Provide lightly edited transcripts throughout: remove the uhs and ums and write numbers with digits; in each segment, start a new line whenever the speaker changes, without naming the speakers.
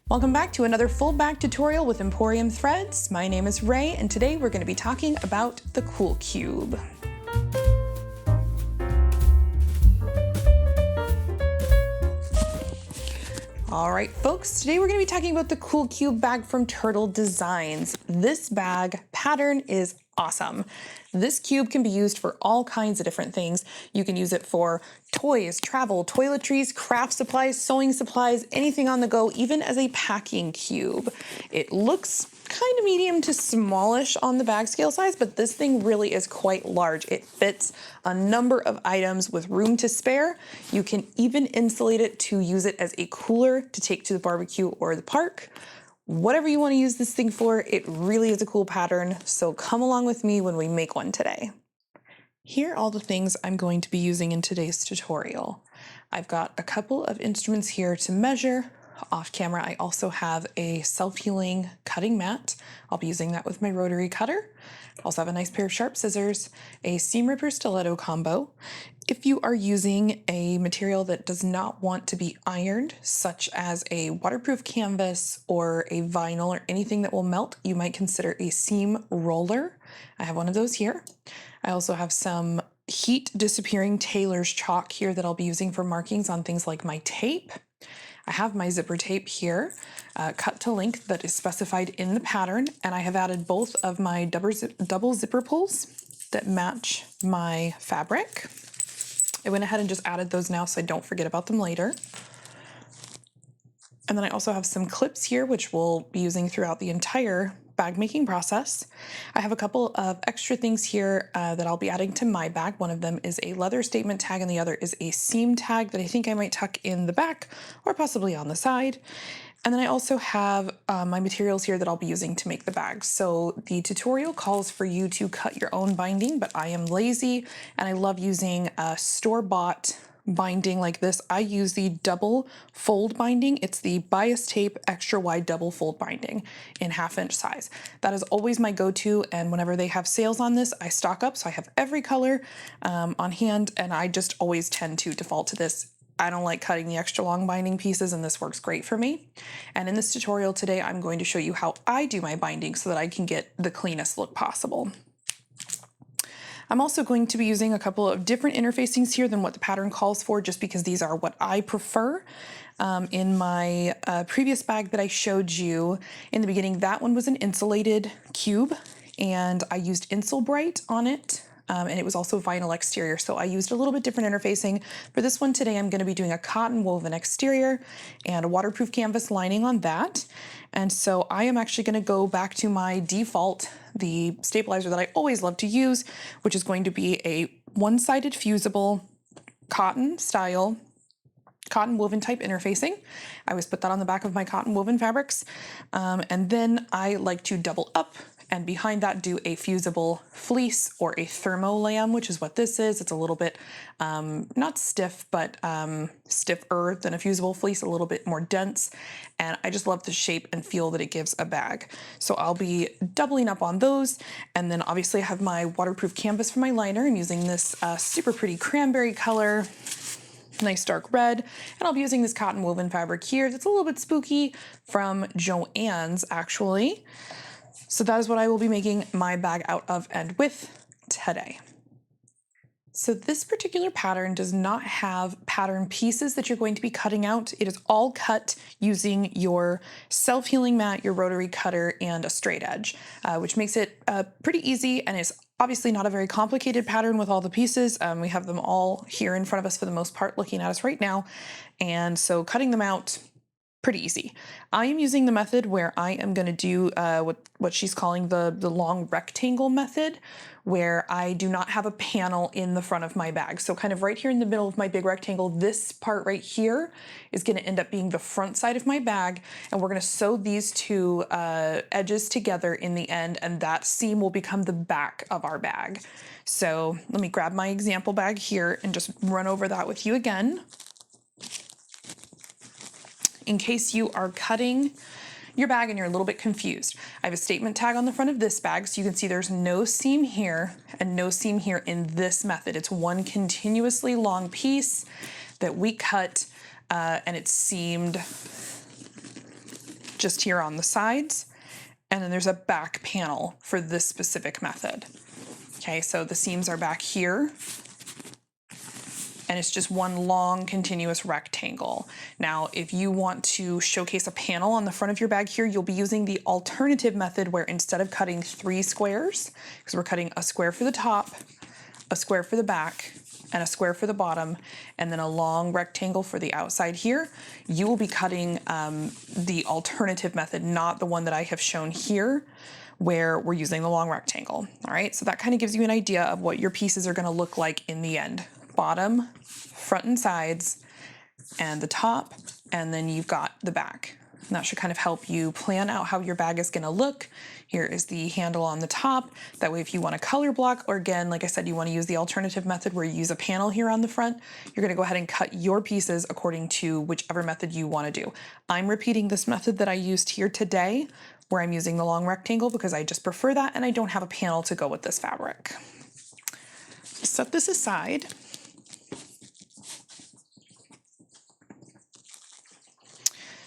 Welcome back to another full bag tutorial with Emporium Threads. My name is Ray, and today we're going to be talking about the Cool Cube. All right, folks, today we're going to be talking about the Cool Cube bag from Turtle Designs. This bag pattern is awesome. This cube can be used for all kinds of different things. You can use it for toys, travel, toiletries, craft supplies, sewing supplies, anything on the go, even as a packing cube. It looks kind of medium to smallish on the bag scale size, but this thing really is quite large. It fits a number of items with room to spare. You can even insulate it to use it as a cooler to take to the barbecue or the park. Whatever you want to use this thing for, it really is a cool pattern, so come along with me when we make one today. Here are all the things I'm going to be using in today's tutorial. I've got a couple of instruments here to measure. Off camera, I also have a self-healing cutting mat. I'll be using that with my rotary cutter. Also have a nice pair of sharp scissors, a seam ripper stiletto combo. If you are using a material that does not want to be ironed, such as a waterproof canvas or a vinyl or anything that will melt, you might consider a seam roller. I have one of those here. I also have some heat disappearing tailor's chalk here that I'll be using for markings on things like my tape. I have my zipper tape here, cut to length that is specified in the pattern, and I have added both of my double zipper pulls that match my fabric. I went ahead and just added those now so I don't forget about them later. And then I also have some clips here, which we'll be using throughout the entire bag making process. I have a couple of extra things here that I'll be adding to my bag. One of them is a leather statement tag and the other is a seam tag that I think I might tuck in the back or possibly on the side. And then I also have my materials here that I'll be using to make the bag. So the tutorial calls for you to cut your own binding, but I am lazy and I love using a store-bought binding like this. I use the double fold binding. It's the bias tape extra wide double fold binding in 1/2 inch size. That is always my go-to, and whenever they have sales on this, I stock up, so I have every color on hand, and I just always tend to default to this. I don't like cutting the extra long binding pieces, and this works great for me. And in this tutorial today, I'm going to show you how I do my binding so that I can get the cleanest look possible. I'm also going to be using a couple of different interfacings here than what the pattern calls for, just because these are what I prefer. In my previous bag that I showed you in the beginning, that one was an insulated cube, and I used Insul-Bright on it. And it was also vinyl exterior, so I used a little bit different interfacing. For this one today, I'm going to be doing a cotton woven exterior and a waterproof canvas lining on that. And so I am actually going to go back to my default, the stabilizer that I always love to use, which is going to be a one-sided fusible cotton style, cotton woven type interfacing. I always put that on the back of my cotton woven fabrics. And then I like to double up and behind that do a fusible fleece or a thermolam, which is what this is. It's a little bit, not stiff, but stiffer than a fusible fleece, a little bit more dense. And I just love the shape and feel that it gives a bag. So I'll be doubling up on those. And then obviously I have my waterproof canvas for my liner. I'm using this super pretty cranberry color, nice dark red, and I'll be using this cotton woven fabric here that's a little bit spooky from Joann's actually. So that is what I will be making my bag out of and with today. So this particular pattern does not have pattern pieces that you're going to be cutting out. It is all cut using your self-healing mat, your rotary cutter, and a straight edge, which makes it pretty easy, and it's obviously not a very complicated pattern with all the pieces. We have them all here in front of us for the most part, looking at us right now. And so cutting them out, pretty easy. I am using the method where I am going to do what she's calling the long rectangle method, where I do not have a panel in the front of my bag. So kind of right here in the middle of my big rectangle, this part right here is going to end up being the front side of my bag, and we're going to sew these two edges together in the end, and that seam will become the back of our bag. So let me grab my example bag here and just run over that with you again, in case you are cutting your bag and you're a little bit confused. I have a statement tag on the front of this bag, so you can see there's no seam here and no seam here in this method. It's one continuously long piece that we cut, and it's seamed just here on the sides, and then there's a back panel for this specific method. Okay, so the seams are back here, and it's just one long continuous rectangle. Now, if you want to showcase a panel on the front of your bag here, you'll be using the alternative method where instead of cutting 3 squares, because we're cutting a square for the top, a square for the back, and a square for the bottom, and then a long rectangle for the outside here, you will be cutting the alternative method, not the one that I have shown here, where we're using the long rectangle. All right, so that kind of gives you an idea of what your pieces are gonna look like in the end. Bottom, front and sides, and the top, and then you've got the back. And that should kind of help you plan out how your bag is gonna look. Here is the handle on the top. That way if you want a color block, or again, like I said, you wanna use the alternative method where you use a panel here on the front, you're gonna go ahead and cut your pieces according to whichever method you wanna do. I'm repeating this method that I used here today, where I'm using the long rectangle because I just prefer that and I don't have a panel to go with this fabric. Set this aside.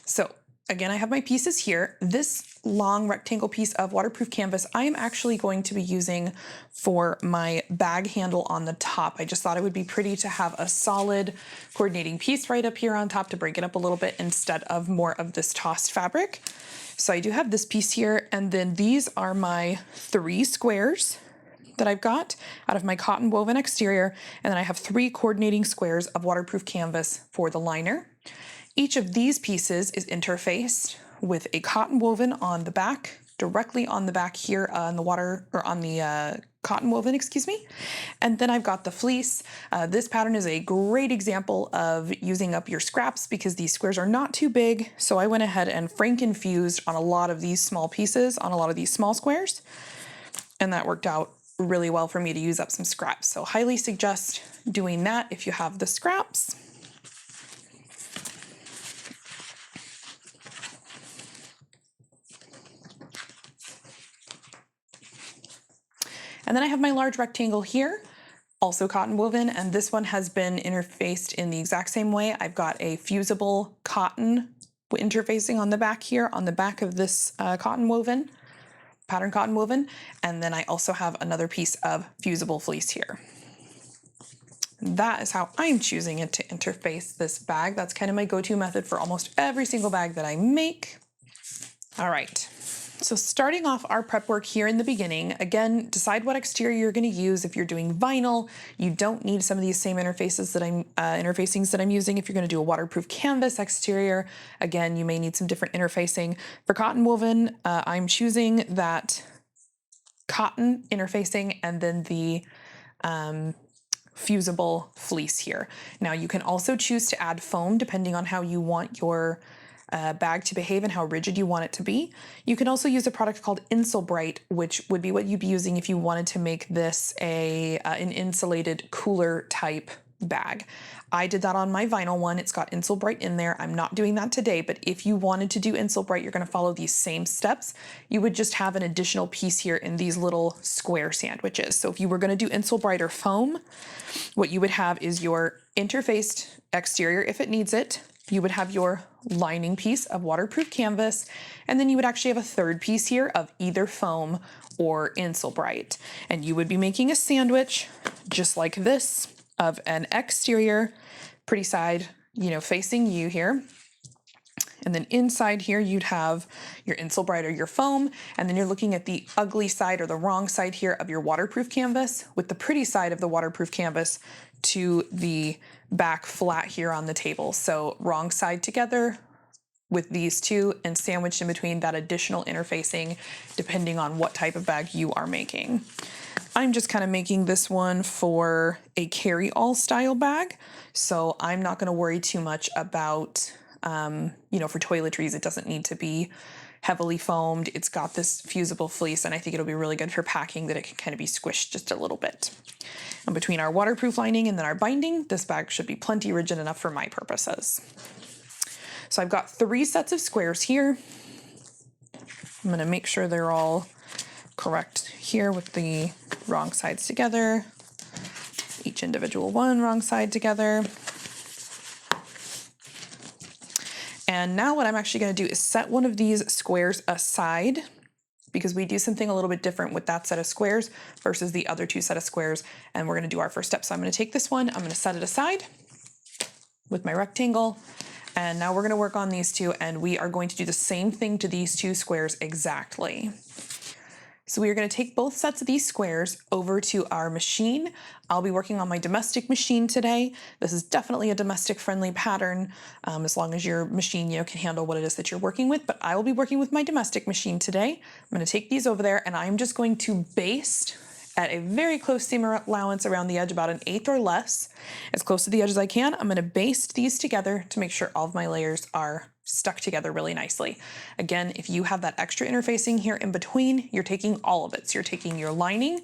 So again, I have my pieces here. This long rectangle piece of waterproof canvas, I am actually going to be using for my bag handle on the top. I just thought it would be pretty to have a solid coordinating piece right up here on top to break it up a little bit instead of more of this tossed fabric. So I do have this piece here, and then these are my 3 squares that I've got out of my cotton woven exterior, and then I have 3 coordinating squares of waterproof canvas for the liner. Each of these pieces is interfaced with a cotton woven on the back, directly on the back here on the cotton woven, excuse me. And then I've got the fleece. This pattern is a great example of using up your scraps because these squares are not too big. So I went ahead and frank-infused on a lot of these small pieces, on a lot of these small squares. And that worked out really well for me to use up some scraps. So highly suggest doing that if you have the scraps. And then I have my large rectangle here, also cotton woven, and this one has been interfaced in the exact same way. I've got a fusible cotton interfacing on the back here, on the back of this pattern cotton woven, and then I also have another piece of fusible fleece here. That is how I'm choosing it to interface this bag. That's kind of my go-to method for almost every single bag that I make. All right. So starting off our prep work here in the beginning, again, decide what exterior you're going to use. If you're doing vinyl, you don't need some of these same interfacings that I'm using. If you're going to do a waterproof canvas exterior, again, you may need some different interfacing. For cotton woven, I'm choosing that cotton interfacing and then the fusible fleece here. Now you can also choose to add foam depending on how you want your bag to behave and how rigid you want it to be. You can also use a product called Insulbright, which would be what you'd be using if you wanted to make this an insulated cooler type bag. I did that on my vinyl one. It's got Insulbright in there. I'm not doing that today, but if you wanted to do Insulbright, you're going to follow these same steps. You would just have an additional piece here in these little square sandwiches. So if you were going to do Insulbright or foam, what you would have is your interfaced exterior if it needs it. You would have your lining piece of waterproof canvas, and then you would actually have a third piece here of either foam or Insulbright. And you would be making a sandwich just like this of an exterior, pretty side, facing you here. And then inside here, you'd have your Insulbright or your foam, and then you're looking at the ugly side or the wrong side here of your waterproof canvas with the pretty side of the waterproof canvas to the back flat here on the table. So wrong side together with these two and sandwiched in between that additional interfacing depending on what type of bag you are making. I'm just kind of making this one for a carry-all style bag, so I'm not going to worry too much about, for toiletries, it doesn't need to be heavily foamed. It's got this fusible fleece, and I think it'll be really good for packing that it can kind of be squished just a little bit. And between our waterproof lining and then our binding, this bag should be plenty rigid enough for my purposes. So I've got 3 sets of squares here. I'm going to make sure they're all correct here with the wrong sides together. Each individual one wrong side together. And now what I'm actually going to do is set one of these squares aside, because we do something a little bit different with that set of squares versus the other two set of squares. And we're going to do our first step. So I'm going to take this one, I'm going to set it aside with my rectangle. And now we're going to work on these two, and we are going to do the same thing to these two squares exactly. So we are going to take both sets of these squares over to our machine. I'll be working on my domestic machine today. This is definitely a domestic friendly pattern, as long as your machine can handle what it is that you're working with, but I will be working with my domestic machine today. I'm going to take these over there, and I'm just going to baste at a very close seam allowance around the edge, about 1/8 or less, as close to the edge as I can. I'm going to baste these together to make sure all of my layers are stuck together really nicely. Again, if you have that extra interfacing here in between, you're taking all of it. So you're taking your lining,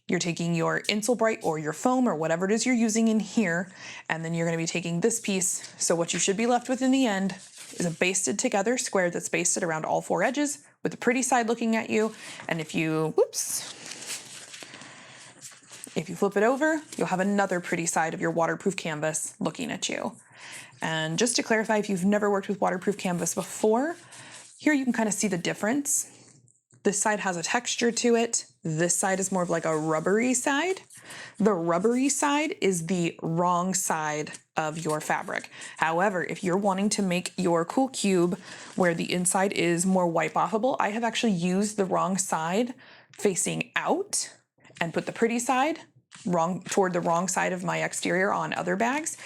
you're taking your Insulbright or your foam or whatever it is you're using in here, and then you're going to be taking this piece. So what you should be left with in the end is a basted together square that's basted around all 4 edges with the pretty side looking at you. And if you flip it over, you'll have another pretty side of your waterproof canvas looking at you. And just to clarify, if you've never worked with waterproof canvas before, here you can kind of see the difference. This side has a texture to it. This side is more of like a rubbery side. The rubbery side is the wrong side of your fabric. However, if you're wanting to make your cool cube where the inside is more wipe-offable, I have actually used the wrong side facing out and put the pretty side toward the wrong side of my exterior on other bags,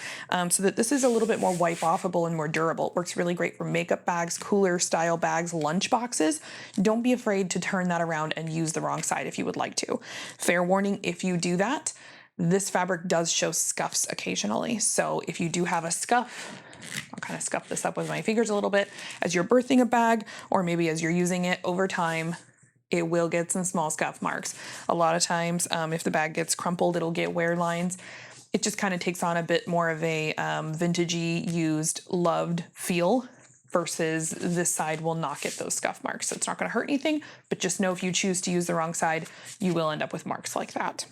so that this is a little bit more wipe-offable and more durable. It works really great for makeup bags, cooler style bags, lunch boxes. Don't be afraid to turn that around and use the wrong side if you would like to. Fair warning, if you do that, this fabric does show scuffs occasionally. So if you do have a scuff, I'll kind of scuff this up with my fingers a little bit, as you're birthing a bag, or maybe as you're using it over time, it will get some small scuff marks. A lot of times, if the bag gets crumpled, it'll get wear lines. It just kind of takes on a bit more of a vintagey, used, loved feel, versus this side will not get those scuff marks. So it's not going to hurt anything, but just know if you choose to use the wrong side, you will end up with marks like that.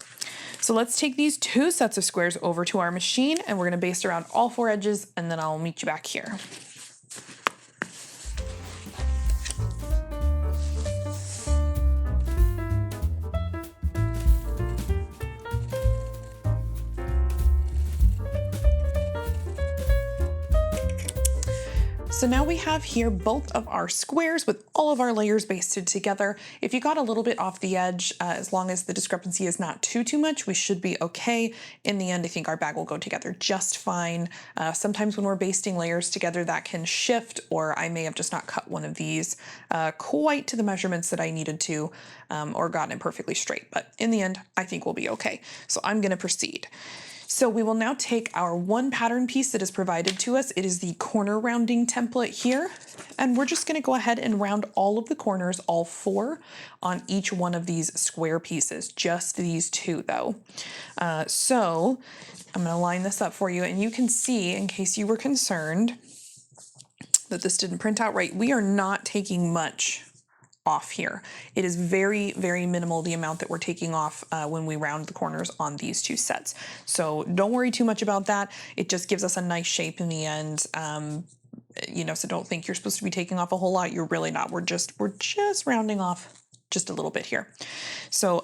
So let's take these 2 sets of squares over to our machine, and we're going to baste around all 4 edges, and then I'll meet you back here. So now we have here both of our squares with all of our layers basted together. If you got a little bit off the edge, as long as the discrepancy is not too much, we should be okay. In the end, I think our bag will go together just fine. Sometimes when we're basting layers together, that can shift, or I may have just not cut one of these quite to the measurements that I needed to, or gotten it perfectly straight. But in the end, I think we'll be okay. So I'm gonna proceed. So we will now take our one pattern piece that is provided to us. It is the corner rounding template here. And we're just gonna go ahead and round all of the corners, all 4, on each one of these square pieces, just these 2 though. So I'm gonna line this up for you, and you can see, in case you were concerned that this didn't print out right, we are not taking much off here. It is very, very minimal, the amount that we're taking off when we round the corners on these 2 sets. So don't worry too much about that. It just gives us a nice shape in the end. So don't think you're supposed to be taking off a whole lot. You're really not. We're just rounding off just a little bit here. So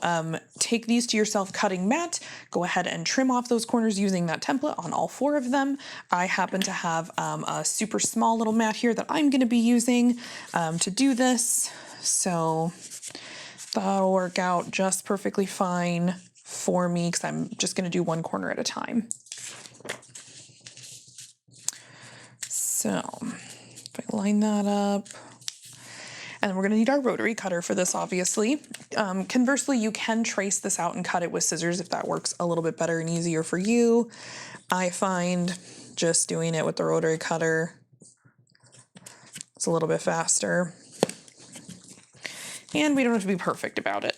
take these to your self-cutting mat, go ahead and trim off those corners using that template on all 4 of them. I happen to have a super small little mat here that I'm gonna be using to do this. So that'll work out just perfectly fine for me, because I'm just gonna do one corner at a time. So if I line that up, and then we're gonna need our rotary cutter for this, obviously. Conversely, you can trace this out and cut it with scissors if that works a little bit better and easier for you. I find just doing it with the rotary cutter is a little bit faster. And we don't have to be perfect about it.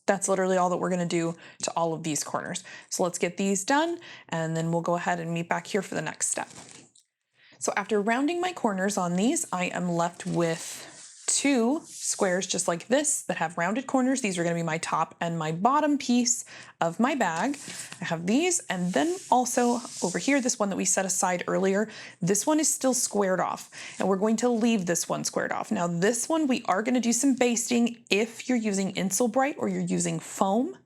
That's literally all that we're gonna do to all of these corners. So let's get these done, and then we'll go ahead and meet back here for the next step. So after rounding my corners on these, I am left with two squares just like this that have rounded corners. These are going to be my top and my bottom piece of my bag. I have these, and then also over here, this one that we set aside earlier, this one is still squared off, and we're going to leave this one squared off. Now this one, we are going to do some basting. If you're using Insulbrite or you're using foam,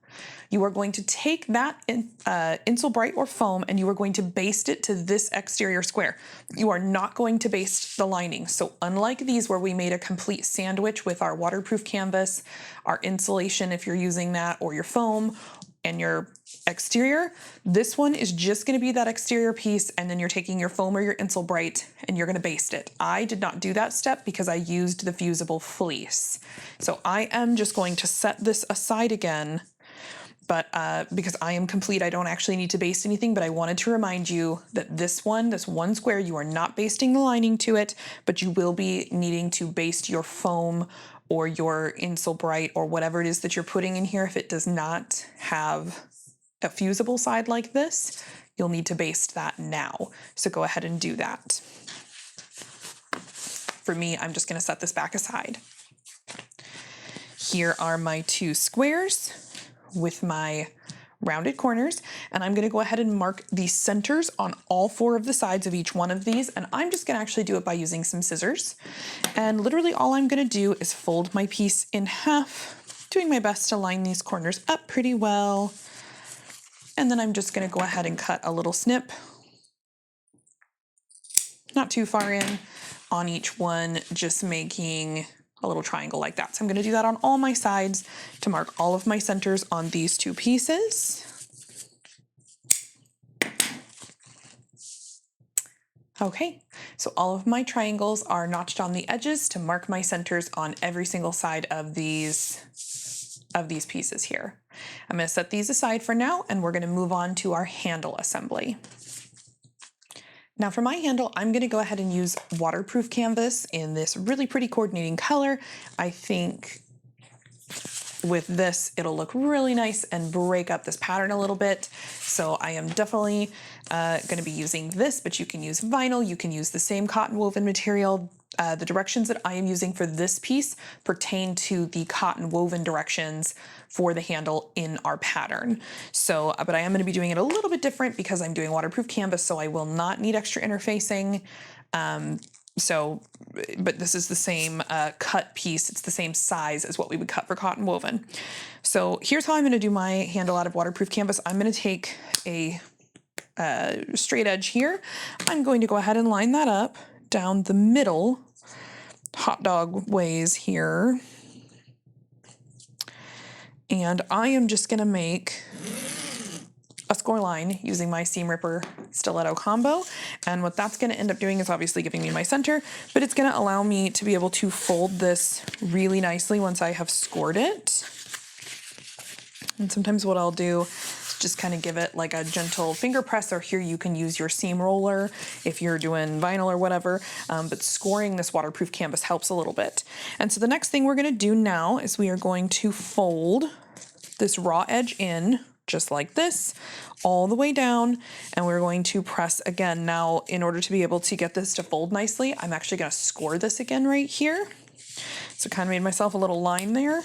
you are going to take that Insulbrite or foam and you are going to baste it to this exterior square. You are not going to baste the lining. So unlike these where we made a complete sandwich with our waterproof canvas, our insulation if you're using that, or your foam and your exterior, this one is just going to be that exterior piece, and then you're taking your foam or your Insulbrite and you're going to baste it. I did not do that step because I used the fusible fleece. So I am just going to set this aside again. But because I am complete, I don't actually need to baste anything, but I wanted to remind you that this one square, you are not basting the lining to it, but you will be needing to baste your foam or your Insulbrite or whatever it is that you're putting in here. If it does not have a fusible side like this, you'll need to baste that now. So go ahead and do that. For me, I'm just going to set this back aside. Here are my two squares with my rounded corners, and I'm going to go ahead and mark the centers on all four of the sides of each one of these, and I'm just going to actually do it by using some scissors. And literally all I'm going to do is fold my piece in half, doing my best to line these corners up pretty well. And then I'm just going to go ahead and cut a little snip, not too far in on each one, just making a little triangle like that. So I'm going to do that on all my sides to mark all of my centers on these two pieces. Okay, so all of my triangles are notched on the edges to mark my centers on every single side of these pieces here. I'm going to set these aside for now, and we're going to move on to our handle assembly. Now for my handle, I'm going to go ahead and use waterproof canvas in this really pretty coordinating color. I think with this, it'll look really nice and break up this pattern a little bit. So I am definitely going to be using this, but you can use vinyl, you can use the same cotton woven material. The directions that I am using for this piece pertain to the cotton woven directions for the handle in our pattern. So, but I am going to be doing it a little bit different because I'm doing waterproof canvas, so I will not need extra interfacing. But this is the same cut piece. It's the same size as what we would cut for cotton woven. So here's how I'm going to do my handle out of waterproof canvas. I'm going to take a straight edge here. I'm going to go ahead and line that up down the middle, hot dog ways here. And I am just going to make a score line using my seam ripper stiletto combo. And what that's going to end up doing is obviously giving me my center, but it's going to allow me to be able to fold this really nicely once I have scored it. And sometimes what I'll do is just kind of give it like a gentle finger press, or here you can use your seam roller if you're doing vinyl or whatever, but scoring this waterproof canvas helps a little bit. And so the next thing we're going to do now is we are going to fold this raw edge in just like this all the way down, and we're going to press again. Now in order to be able to get this to fold nicely, I'm actually going to score this again right here. So kind of made myself a little line there.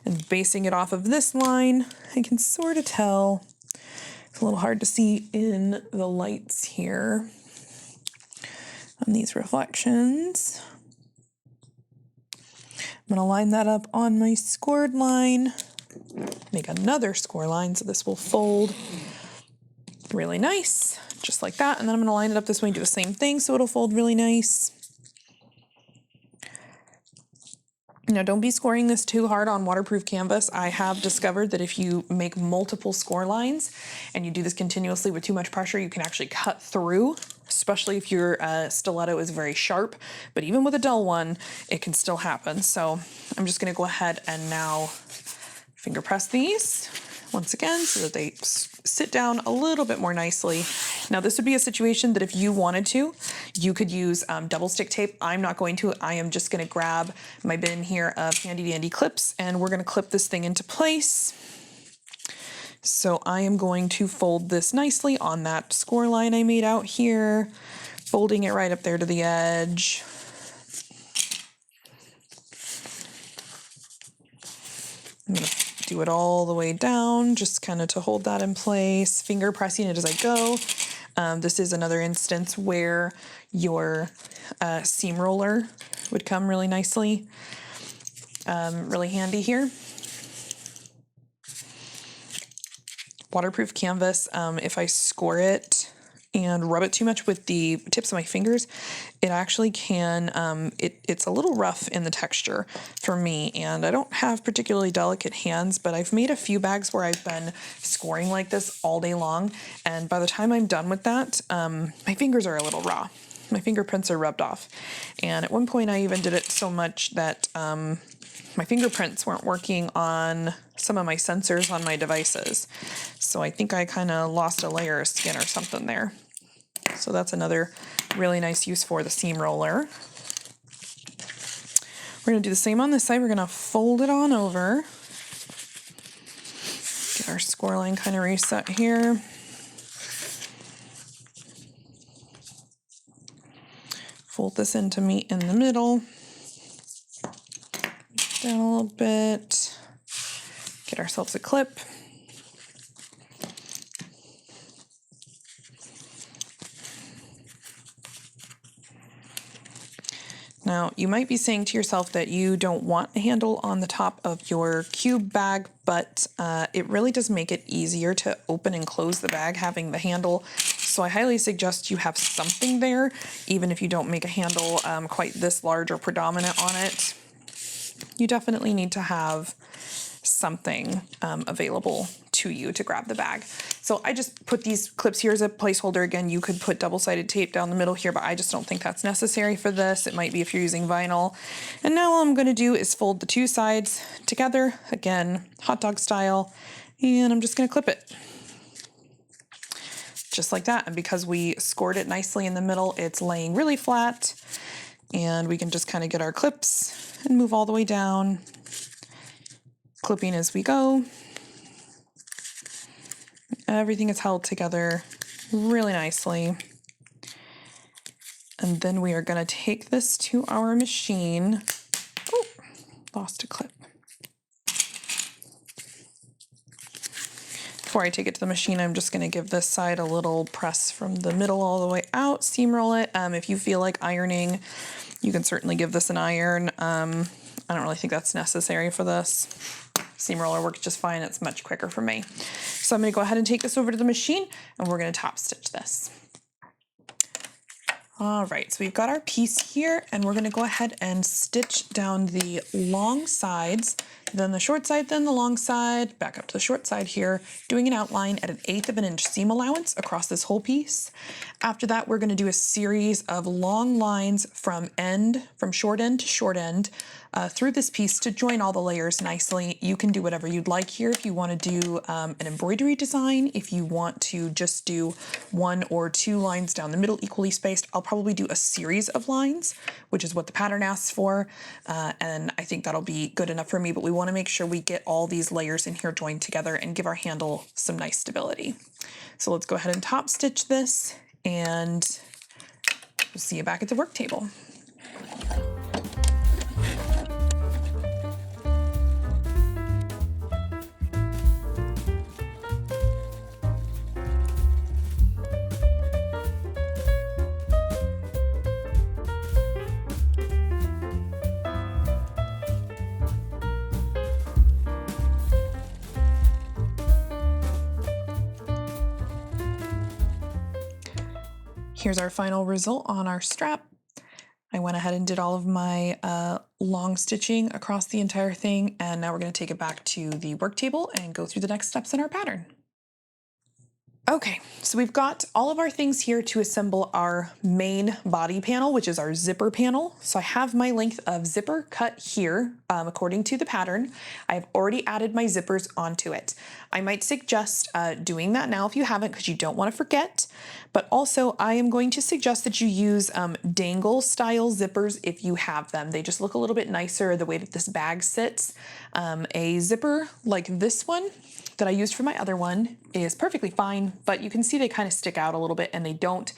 And basing it off of this line, I can sort of tell. It's a little hard to see in the lights here on these reflections. I'm going to line that up on my scored line, make another score line so this will fold really nice, just like that. And then I'm going to line it up this way and do the same thing so it'll fold really nice. Now don't be scoring this too hard on waterproof canvas. I have discovered that if you make multiple score lines and you do this continuously with too much pressure, you can actually cut through, especially if your stiletto is very sharp. But even with a dull one, it can still happen. So I'm just going to go ahead and now finger press these once again so that they sit down a little bit more nicely. Now this would be a situation that if you wanted to, you could use double stick tape. I'm not going to. I am just going to grab my bin here of handy dandy clips, and we're going to clip this thing into place. So I am going to fold this nicely on that score line I made out here, folding it right up there to the edge. I'm gonna do it all the way down, just kind of to hold that in place, finger pressing it as I go. This is another instance where your seam roller would come really nicely, really handy here. Waterproof canvas, if I score it and rub it too much with the tips of my fingers, it actually can, it's a little rough in the texture for me, and I don't have particularly delicate hands, but I've made a few bags where I've been scoring like this all day long, and by the time I'm done with that, my fingers are a little raw. My fingerprints are rubbed off, and at one point I even did it so much that my fingerprints weren't working on some of my sensors on my devices. So I think I kind of lost a layer of skin or something there. So that's another really nice use for the seam roller. We're going to do the same on this side. We're going to fold it on over. Get our score line kind of reset here. Fold this in to meet in the middle. Down a little bit. Get ourselves a clip. Now, you might be saying to yourself that you don't want a handle on the top of your cube bag, but it really does make it easier to open and close the bag having the handle. So I highly suggest you have something there, even if you don't make a handle quite this large or predominant on it. You definitely need to have something available to you to grab the bag. So I just put these clips here as a placeholder. Again, you could put double-sided tape down the middle here, but I just don't think that's necessary for this. It might be if you're using vinyl. And now all I'm going to do is fold the two sides together, again, hot dog style, and I'm just going to clip it. Just like that. And because we scored it nicely in the middle, it's laying really flat, and we can just kind of get our clips and move all the way down, clipping as we go. Everything is held together really nicely. And then we are going to take this to our machine. Oh, lost a clip. Before I take it to the machine, I'm just going to give this side a little press from the middle all the way out, steam roll it. If you feel like ironing, you can certainly give this an iron. I don't really think that's necessary for this. Seam roller works just fine. It's much quicker for me. So I'm going to go ahead and take this over to the machine, and we're going to top stitch this. All right, so we've got our piece here, and we're going to go ahead and stitch down the long sides, then the short side, then the long side, back up to the short side here, doing an outline at 1/8 of an inch seam allowance across this whole piece. After that, we're going to do a series of long lines from short end to short end through this piece to join all the layers nicely. You can do whatever you'd like here. If you want to do an embroidery design, if you want to just do 1 or 2 lines down the middle equally spaced, I'll probably do a series of lines, which is what the pattern asks for, and I think that'll be good enough for me, but we want to make sure we get all these layers in here joined together and give our handle some nice stability. So let's go ahead and top stitch this, and we'll see you back at the work table. Here's our final result on our strap. I went ahead and did all of my long stitching across the entire thing, and now we're going to take it back to the work table and go through the next steps in our pattern. Okay, so we've got all of our things here to assemble our main body panel, which is our zipper panel. So I have my length of zipper cut here according to the pattern. I've already added my zippers onto it. I might suggest doing that now if you haven't, because you don't want to forget. But also I am going to suggest that you use dangle style zippers if you have them. They just look a little bit nicer the way that this bag sits. A zipper like this one that I used for my other one is perfectly fine, but you can see they kind of stick out a little bit, and they don't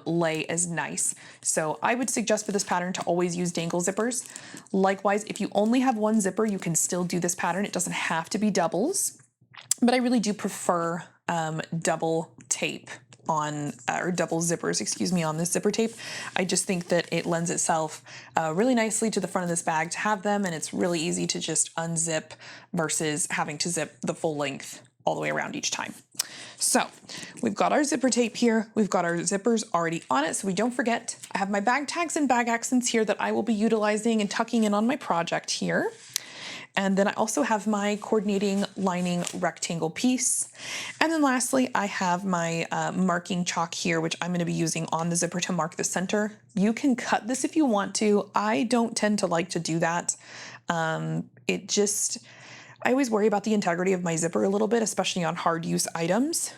lay as nice. So I would suggest for this pattern to always use dangle zippers. Likewise, if you only have one zipper, you can still do this pattern. It doesn't have to be doubles, but I really do prefer double tape on, or double zippers, excuse me, on this zipper tape. I just think that it lends itself really nicely to the front of this bag to have them, and it's really easy to just unzip versus having to zip the full length all the way around each time. So we've got our zipper tape here. We've got our zippers already on it, so we don't forget. I have my bag tags and bag accents here that I will be utilizing and tucking in on my project here. And then I also have my coordinating lining rectangle piece. And then lastly, I have my marking chalk here, which I'm going to be using on the zipper to mark the center. You can cut this if you want to. I don't tend to like to do that. I always worry about the integrity of my zipper a little bit, especially on hard use items,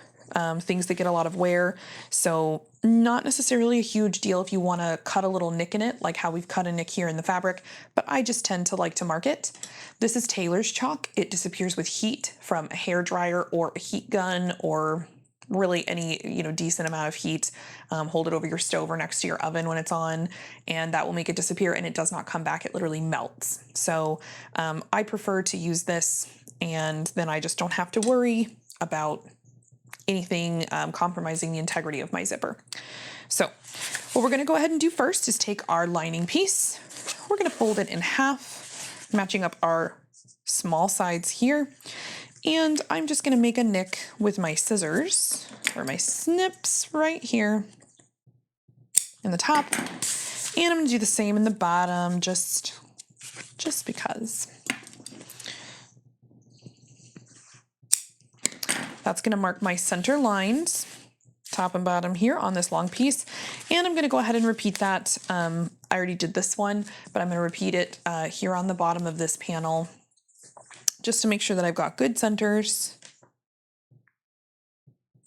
things that get a lot of wear. So not necessarily a huge deal if you want to cut a little nick in it, like how we've cut a nick here in the fabric, but I just tend to like to mark it. This is Taylor's chalk. It disappears with heat from a hair dryer or a heat gun, or really any, decent amount of heat. Hold it over your stove or next to your oven when it's on, and that will make it disappear, and it does not come back. It literally melts. So I prefer to use this, and then I just don't have to worry about anything compromising the integrity of my zipper. So what we're going to go ahead and do first is take our lining piece. We're going to fold it in half, matching up our small sides here. And I'm just going to make a nick with my scissors, or my snips, right here in the top. And I'm going to do the same in the bottom, just because. That's going to mark my center lines, top and bottom here on this long piece. And I'm going to go ahead and repeat that. I already did this one, but I'm going to repeat it here on the bottom of this panel, just to make sure that I've got good centers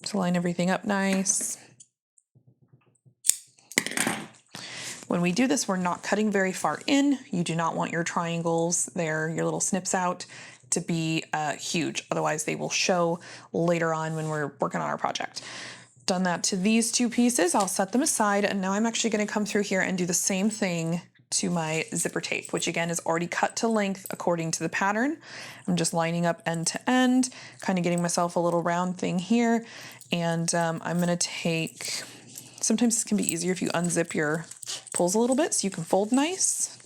to line everything up nice. When we do this, we're not cutting very far in. You do not want your triangles there, your little snips out, to be huge. Otherwise they will show later on when we're working on our project. Done that to these two pieces. I'll set them aside, and now I'm actually going to come through here and do the same thing to my zipper tape, which again is already cut to length according to the pattern. I'm just lining up end to end, kind of getting myself a little round thing here. And I'm going to take, sometimes this can be easier if you unzip your pulls a little bit so you can fold nice.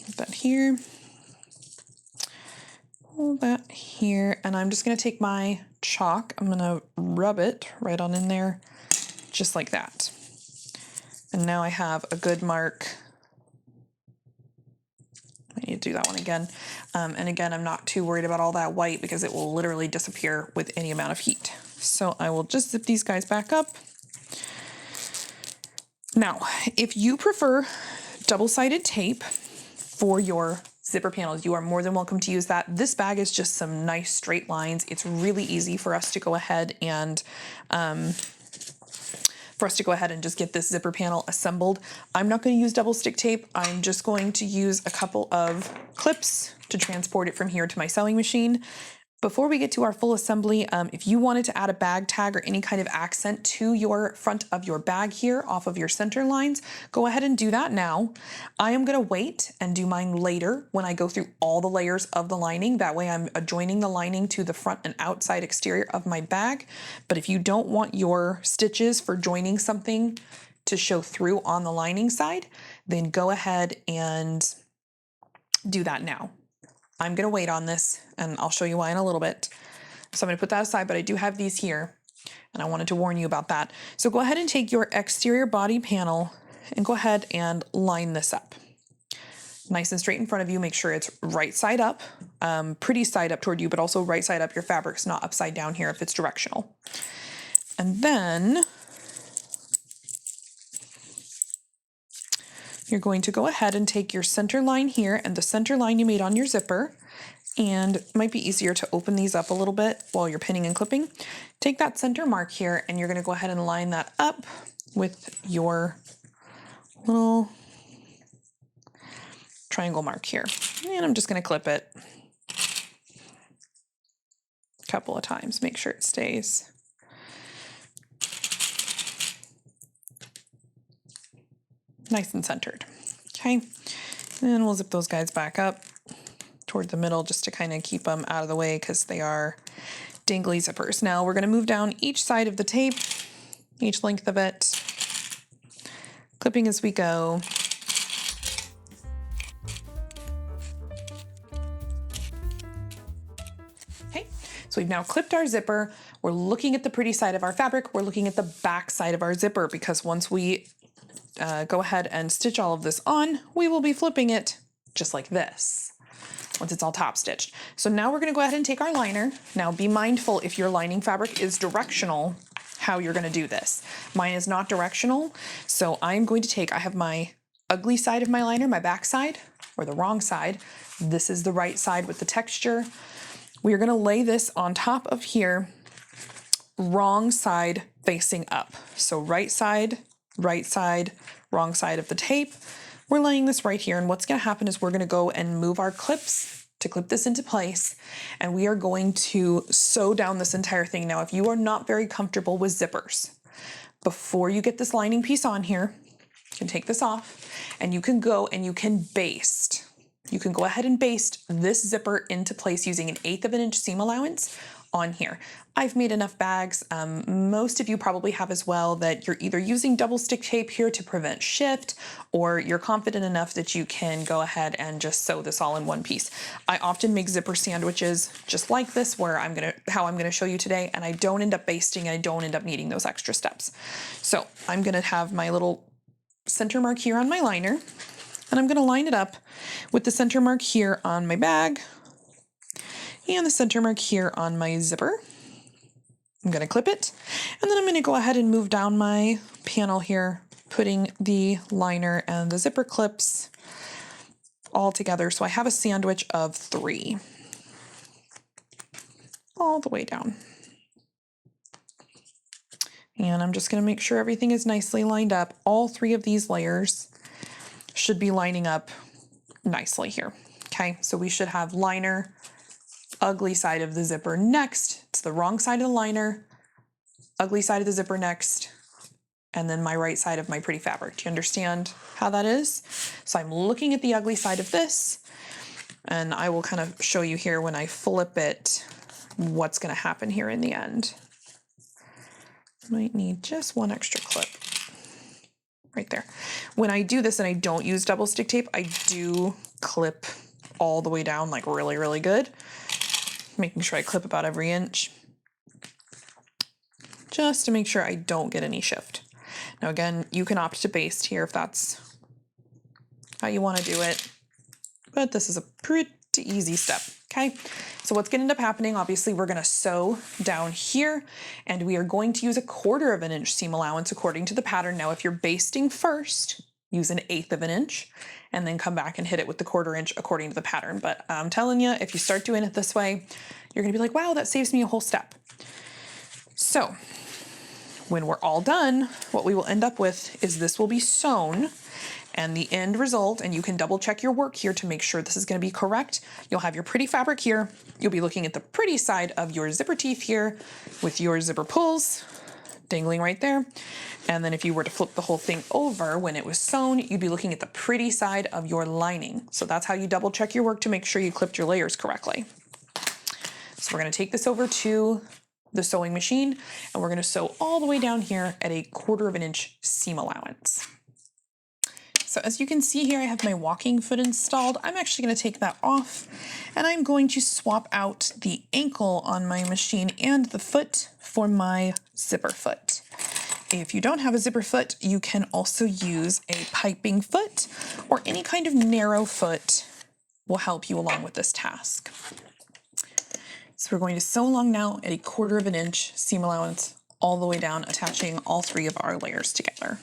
Put that here. Hold that here, and I'm just going to take my chalk. I'm going to rub it right on in there, just like that. And now I have a good mark. I need to do that one again. And again, I'm not too worried about all that white because it will literally disappear with any amount of heat. So I will just zip these guys back up. Now, if you prefer double-sided tape for your zipper panels, you are more than welcome to use that. This bag is just some nice straight lines. It's really easy for us to go ahead and just get this zipper panel assembled. I'm not going to use double stick tape. I'm just going to use a couple of clips to transport it from here to my sewing machine. Before we get to our full assembly, if you wanted to add a bag tag or any kind of accent to your front of your bag here off of your center lines, go ahead and do that now. I am going to wait and do mine later when I go through all the layers of the lining. That way I'm adjoining the lining to the front and outside exterior of my bag. But if you don't want your stitches for joining something to show through on the lining side, then go ahead and do that now. I'm going to wait on this, and I'll show you why in a little bit. So I'm going to put that aside, but I do have these here, and I wanted to warn you about that. So go ahead and take your exterior body panel and go ahead and line this up. Nice and straight in front of you. Make sure it's right side up, pretty side up toward you, but also right side up. Your fabric's not upside down here if it's directional. And then you're going to go ahead and take your center line here and the center line you made on your zipper, and it might be easier to open these up a little bit while you're pinning and clipping. Take that center mark here, and you're going to go ahead and line that up with your little triangle mark here. And I'm just going to clip it a couple of times, make sure it stays. nice and centered. Okay, and then we'll zip those guys back up toward the middle just to kind of keep them out of the way because they are dangly zippers. Now we're going to move down each side of the tape, each length of it, clipping as we go. Okay, so we've now clipped our zipper. We're looking at the pretty side of our fabric. We're looking at the back side of our zipper because once we go ahead and stitch all of this on, we will be flipping it just like this once it's all top stitched. So now we're going to go ahead and take our liner. Now be mindful if your lining fabric is directional, how you're going to do this. Mine is not directional, so I'm going to take, I have my ugly side of my liner, my back side, or the wrong side. This is the right side with the texture. We are going to lay this on top of here, wrong side facing up. So right side, wrong side of the tape. We're laying this right here, and what's going to happen is we're going to go and move our clips to clip this into place, and we are going to sew down this entire thing. Now, if you are not very comfortable with zippers, before you get this lining piece on here, you can take this off, and you can go and you can baste. You can go ahead and baste this zipper into place using 1/8 of an inch seam allowance on here. I've made enough bags, most of you probably have as well, that you're either using double stick tape here to prevent shift, or you're confident enough that you can go ahead and just sew this all in one piece. I often make zipper sandwiches just like this, where how I'm gonna show you today, and I don't end up basting, and I don't end up needing those extra steps. So I'm gonna have my little center mark here on my liner, and I'm gonna line it up with the center mark here on my bag and the center mark here on my zipper. I'm going to clip it, and then I'm going to go ahead and move down my panel here, putting the liner and the zipper clips all together. So I have a sandwich of 3 all the way down. And I'm just going to make sure everything is nicely lined up. All 3 of these layers should be lining up nicely here. Okay, so we should have liner, ugly side of the zipper next. It's the wrong side of the liner, ugly side of the zipper next, and then my right side of my pretty fabric. Do you understand how that is? So I'm looking at the ugly side of this, and I will kind of show you here when I flip it what's going to happen here in the end. Might need just one extra clip right there. When I do this and I don't use double stick tape, I do clip all the way down, like really, really good. Making sure I clip about every inch, just to make sure I don't get any shift. Now again, you can opt to baste here if that's how you want to do it, but this is a pretty easy step. Okay, so what's going to end up happening, obviously we're going to sew down here, and we are going to use 1/4 of an inch seam allowance according to the pattern. Now if you're basting first, use 1/8 of an inch, and then come back and hit it with the 1/4 inch according to the pattern. But I'm telling you, if you start doing it this way, you're gonna be like, wow, that saves me a whole step. So when we're all done, what we will end up with is this will be sewn, and the end result, and you can double check your work here to make sure this is gonna be correct. You'll have your pretty fabric here. You'll be looking at the pretty side of your zipper teeth here with your zipper pulls dangling right there. And then if you were to flip the whole thing over when it was sewn, you'd be looking at the pretty side of your lining. So that's how you double check your work to make sure you clipped your layers correctly. So we're gonna take this over to the sewing machine, and we're gonna sew all the way down here at 1/4 of an inch seam allowance. So as you can see here, I have my walking foot installed. I'm actually going to take that off, and I'm going to swap out the ankle on my machine and the foot for my zipper foot. If you don't have a zipper foot, you can also use a piping foot, or any kind of narrow foot will help you along with this task. So we're going to sew along now at 1/4 of an inch seam allowance all the way down, attaching all 3 of our layers together.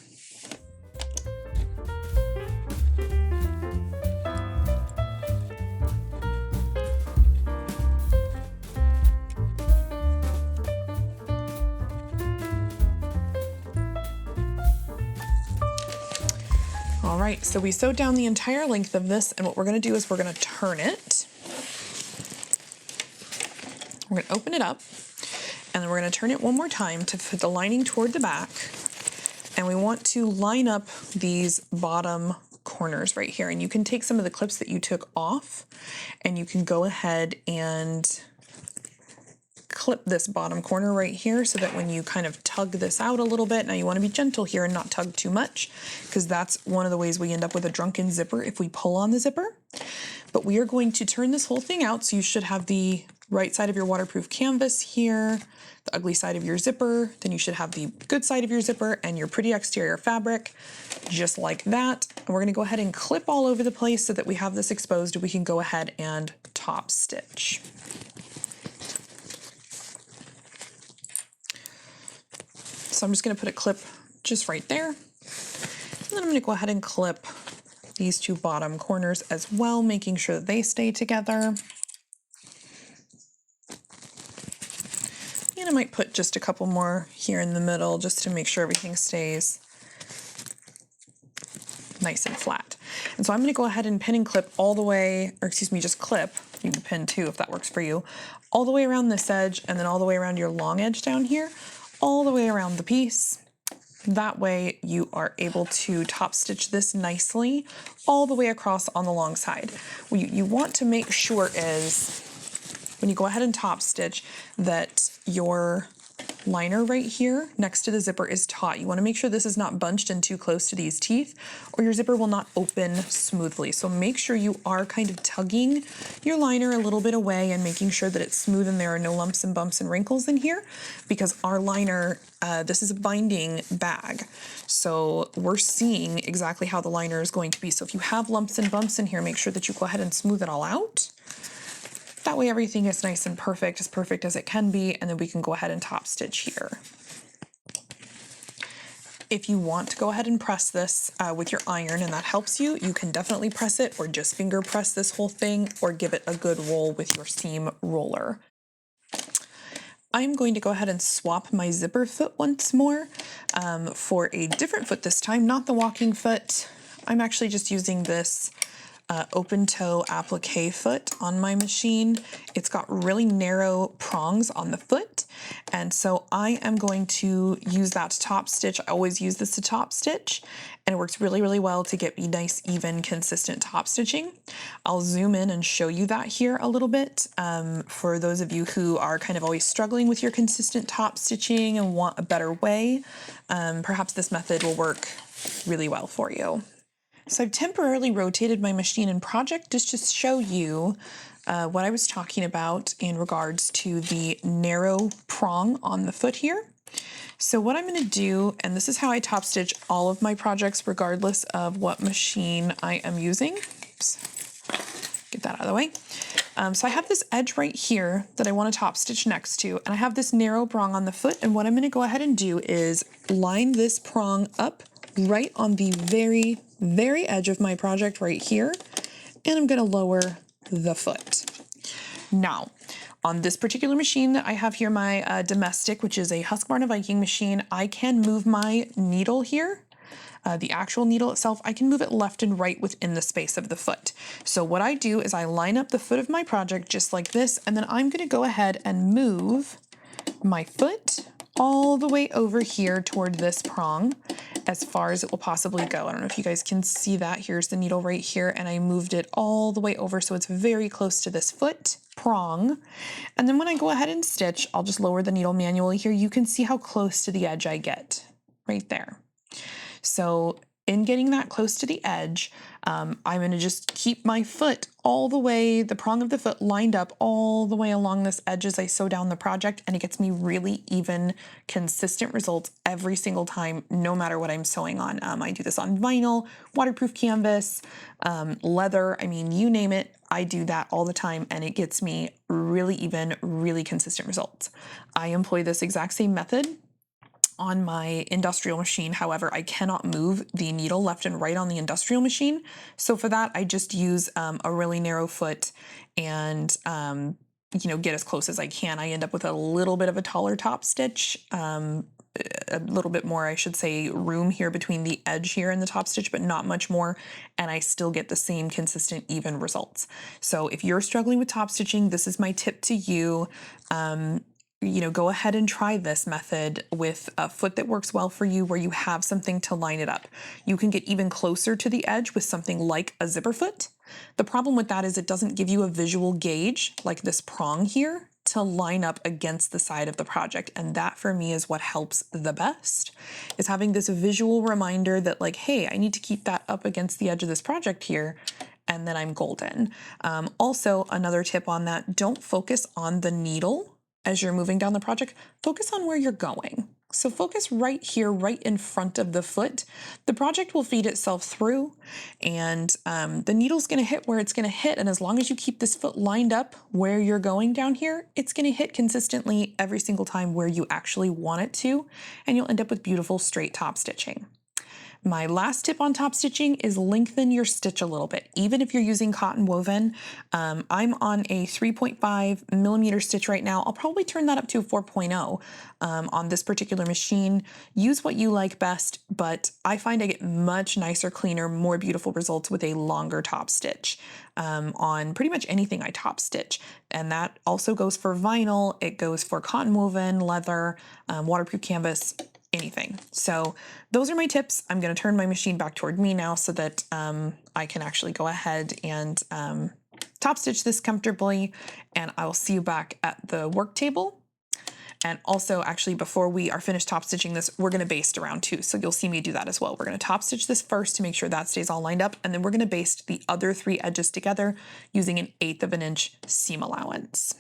All right, so we sewed down the entire length of this, and what we're going to do is we're going to turn it. We're going to open it up, and then we're going to turn it one more time to fit the lining toward the back. And we want to line up these bottom corners right here. And you can take some of the clips that you took off and you can go ahead and clip this bottom corner right here so that when you kind of tug this out a little bit, now you want to be gentle here and not tug too much, because that's one of the ways we end up with a drunken zipper if we pull on the zipper. But we are going to turn this whole thing out, so you should have the right side of your waterproof canvas here, the ugly side of your zipper, then you should have the good side of your zipper and your pretty exterior fabric, just like that. And we're going to go ahead and clip all over the place so that we have this exposed and we can go ahead and top stitch. So I'm just going to put a clip just right there. And then I'm going to go ahead and clip these two bottom corners as well, making sure that they stay together. And I might put just a couple more here in the middle just to make sure everything stays nice and flat. And so I'm going to go ahead and pin and clip all the way, or excuse me, just clip, you can pin too if that works for you, all the way around this edge and then all the way around your long edge down here, all the way around the piece. That way you are able to top stitch this nicely all the way across on the long side. What you want to make sure is when you go ahead and top stitch that your liner right here next to the zipper is taut. You want to make sure this is not bunched in too close to these teeth or your zipper will not open smoothly. So make sure you are kind of tugging your liner a little bit away and making sure that it's smooth and there are no lumps and bumps and wrinkles in here, because our liner, this is a binding bag. So we're seeing exactly how the liner is going to be. So if you have lumps and bumps in here, make sure that you go ahead and smooth it all out. That way everything is nice and perfect as it can be, and then we can go ahead and top stitch here. If you want to go ahead and press this with your iron and that helps you, you can definitely press it or just finger press this whole thing or give it a good roll with your seam roller. I'm going to go ahead and swap my zipper foot once more for a different foot this time, not the walking foot. I'm actually just using this open toe applique foot on my machine. It's got really narrow prongs on the foot, and so I am going to use that to top stitch. I always use this to top stitch, and it works really, really well to get me nice, even, consistent top stitching. I'll zoom in and show you that here a little bit for those of you who are kind of always struggling with your consistent top stitching and want a better way. Perhaps this method will work really well for you. So I've temporarily rotated my machine in project just to show you what I was talking about in regards to the narrow prong on the foot here. So what I'm going to do, and this is how I top stitch all of my projects regardless of what machine I am using. Oops. Get that out of the way. So I have this edge right here that I want to top stitch next to, and I have this narrow prong on the foot, and what I'm going to go ahead and do is line this prong up right on the very, very edge of my project right here, and I'm going to lower the foot. Now, on this particular machine that I have here, my domestic, which is a Husqvarna Viking machine, I can move my needle here. The actual needle itself, I can move it left and right within the space of the foot. So what I do is I line up the foot of my project just like this, and then I'm going to go ahead and move my foot all the way over here toward this prong as far as it will possibly go. I don't know if you guys can see that. Here's the needle right here, and I moved it all the way over so it's very close to this foot prong. And then when I go ahead and stitch, I'll just lower the needle manually here. You can see how close to the edge I get right there. So in getting that close to the edge, I'm going to just keep my foot all the way, the prong of the foot lined up all the way along this edge as I sew down the project, and it gets me really even, consistent results every single time, no matter what I'm sewing on. I do this on vinyl, waterproof canvas, leather, I mean, you name it, I do that all the time, and it gets me really even, really consistent results. I employ this exact same method on my industrial machine. However, I cannot move the needle left and right on the industrial machine. So for that, I just use a really narrow foot and, get as close as I can. I end up with a little bit of a taller top stitch, a little bit more, I should say, room here between the edge here and the top stitch, but not much more. And I still get the same consistent, even results. So if you're struggling with top stitching, this is my tip to you. go ahead and try this method with a foot that works well for you where you have something to line it up. You can get even closer to the edge with something like a zipper foot. The problem with that is it doesn't give you a visual gauge like this prong here to line up against the side of the project. And that for me is what helps the best, is having this visual reminder that like, hey, I need to keep that up against the edge of this project here, and then I'm golden. Also, another tip on that, don't focus on the needle as you're moving down the project, focus on where you're going. So focus right here, right in front of the foot. The project will feed itself through, and the needle's gonna hit where it's gonna hit. And as long as you keep this foot lined up where you're going down here, it's gonna hit consistently every single time where you actually want it to, and you'll end up with beautiful straight top stitching. My last tip on top stitching is lengthen your stitch a little bit. Even if you're using cotton woven, I'm on a 3.5 millimeter stitch right now. I'll probably turn that up to a 4.0 on this particular machine. Use what you like best, but I find I get much nicer, cleaner, more beautiful results with a longer top stitch on pretty much anything I top stitch. And that also goes for vinyl, it goes for cotton woven, leather, waterproof canvas, anything. So those are my tips. I'm going to turn my machine back toward me now so that I can actually go ahead and top stitch this comfortably, and I will see you back at the work table. And also, actually, before we are finished top stitching this, we're going to baste around too. So you'll see me do that as well. We're going to top stitch this first to make sure that stays all lined up, and then we're going to baste the other 3 edges together using 1/8 of an inch seam allowance.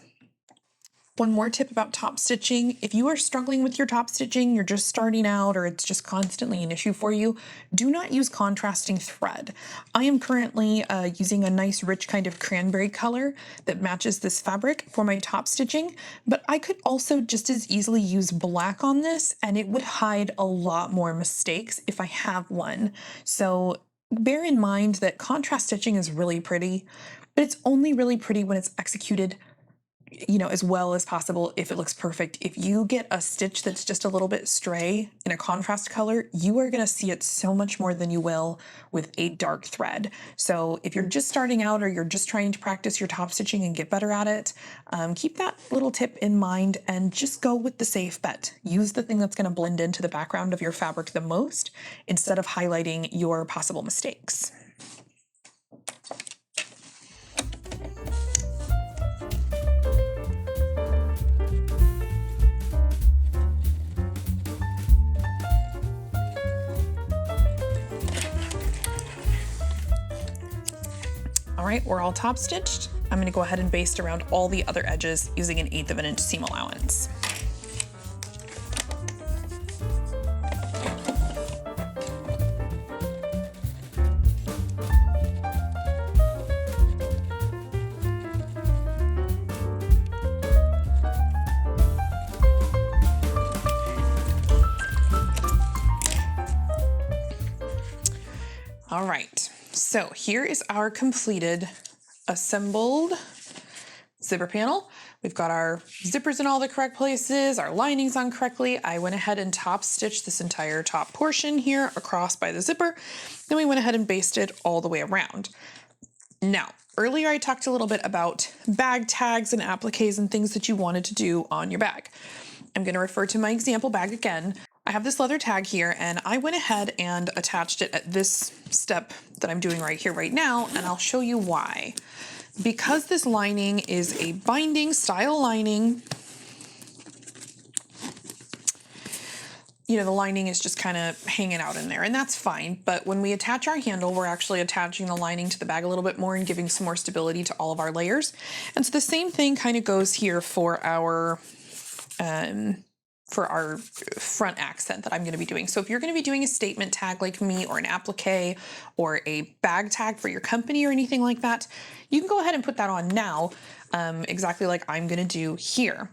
One more tip about top stitching. If you are struggling with your top stitching, you're just starting out, or it's just constantly an issue for you, do not use contrasting thread. I am currently using a nice rich kind of cranberry color that matches this fabric for my top stitching, but I could also just as easily use black on this, and it would hide a lot more mistakes if I have one. So bear in mind that contrast stitching is really pretty, but it's only really pretty when it's executed as well as possible. If it looks perfect, if you get a stitch that's just a little bit stray in a contrast color, you are going to see it so much more than you will with a dark thread. So if you're just starting out or you're just trying to practice your top stitching and get better at it, keep that little tip in mind and just go with the safe bet. Use the thing that's going to blend into the background of your fabric the most instead of highlighting your possible mistakes. All right, we're all top stitched. I'm going to go ahead and baste around all the other edges using 1/8 of an inch seam allowance. All right, so here is our completed assembled zipper panel. We've got our zippers in all the correct places, our linings on correctly. I went ahead and top stitched this entire top portion here across by the zipper. Then we went ahead and basted all the way around. Now, earlier I talked a little bit about bag tags and appliques and things that you wanted to do on your bag. I'm going to refer to my example bag again. I have this leather tag here, and I went ahead and attached it at this step that I'm doing right here, right now, and I'll show you why. Because this lining is a binding style lining, the lining is just kind of hanging out in there, and that's fine. But when we attach our handle, we're actually attaching the lining to the bag a little bit more and giving some more stability to all of our layers. And so the same thing kind of goes here for our front accent that I'm going to be doing. So if you're going to be doing a statement tag like me, or an applique, or a bag tag for your company or anything like that, you can go ahead and put that on now, exactly like I'm going to do here.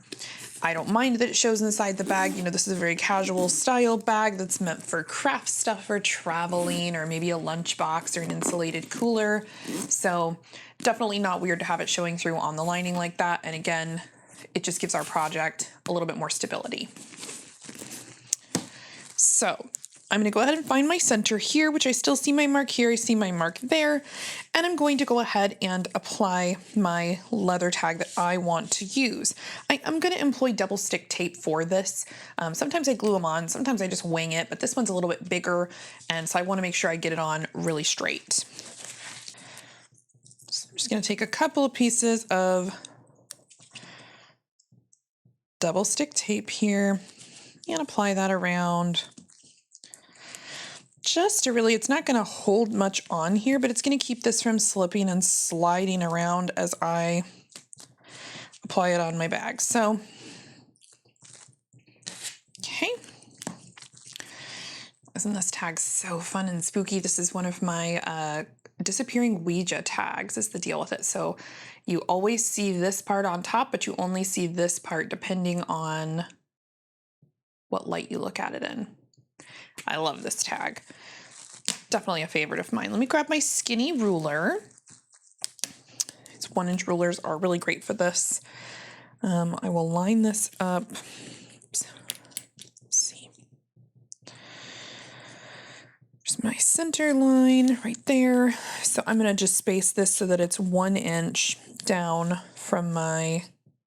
I don't mind that it shows inside the bag. This is a very casual style bag that's meant for craft stuff or traveling, or maybe a lunchbox or an insulated cooler. So definitely not weird to have it showing through on the lining like that. And again, it just gives our project a little bit more stability. So I'm going to go ahead and find my center here, which I still see my mark here. I see my mark there. And I'm going to go ahead and apply my leather tag that I want to use. I'm going to employ double stick tape for this. Sometimes I glue them on, sometimes I just wing it, but this one's a little bit bigger. And so I want to make sure I get it on really straight. So I'm just going to take a couple of pieces of double stick tape here and apply that around. Just to really, it's not going to hold much on here, but it's going to keep this from slipping and sliding around as I apply it on my bag. So, okay. Isn't this tag so fun and spooky? This is one of my disappearing Ouija tags is the deal with it. So you always see this part on top, but you only see this part depending on what light you look at it in. I love this tag. Definitely a favorite of mine. Let me grab my skinny ruler. These 1-inch rulers are really great for this. I will line this up. Oops. Let's see. There's my center line right there. So I'm going to just space this so that it's 1 inch down from my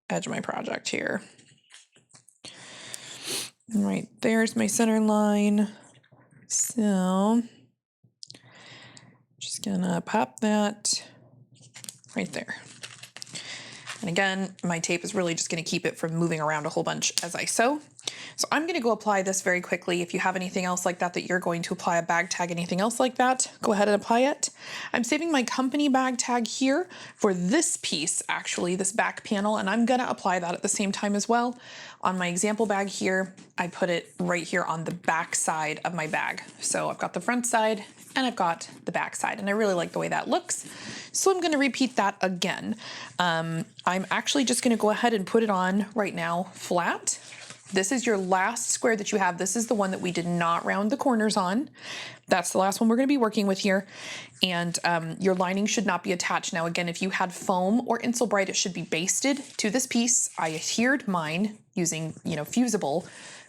edge of my project here. And right there's my center line. So just gonna pop that right there. And again, my tape is really just gonna keep it from moving around a whole bunch as I sew. So I'm gonna go apply this very quickly. If you have anything else like that you're going to apply, a bag tag, anything else like that, go ahead and apply it. I'm saving my company bag tag here for this piece, actually, this back panel, and I'm gonna apply that at the same time as well. On my example bag here, I put it right here on the back side of my bag. So I've got the front side and I've got the back side, and I really like the way that looks. So I'm gonna repeat that again. I'm actually just gonna go ahead and put it on right now flat. This is your last square that you have. This is the one that we did not round the corners on. That's the last one we're going to be working with here. And your lining should not be attached. Now, again, if you had foam or Insulbrite, it should be basted to this piece. I adhered mine using, fusible,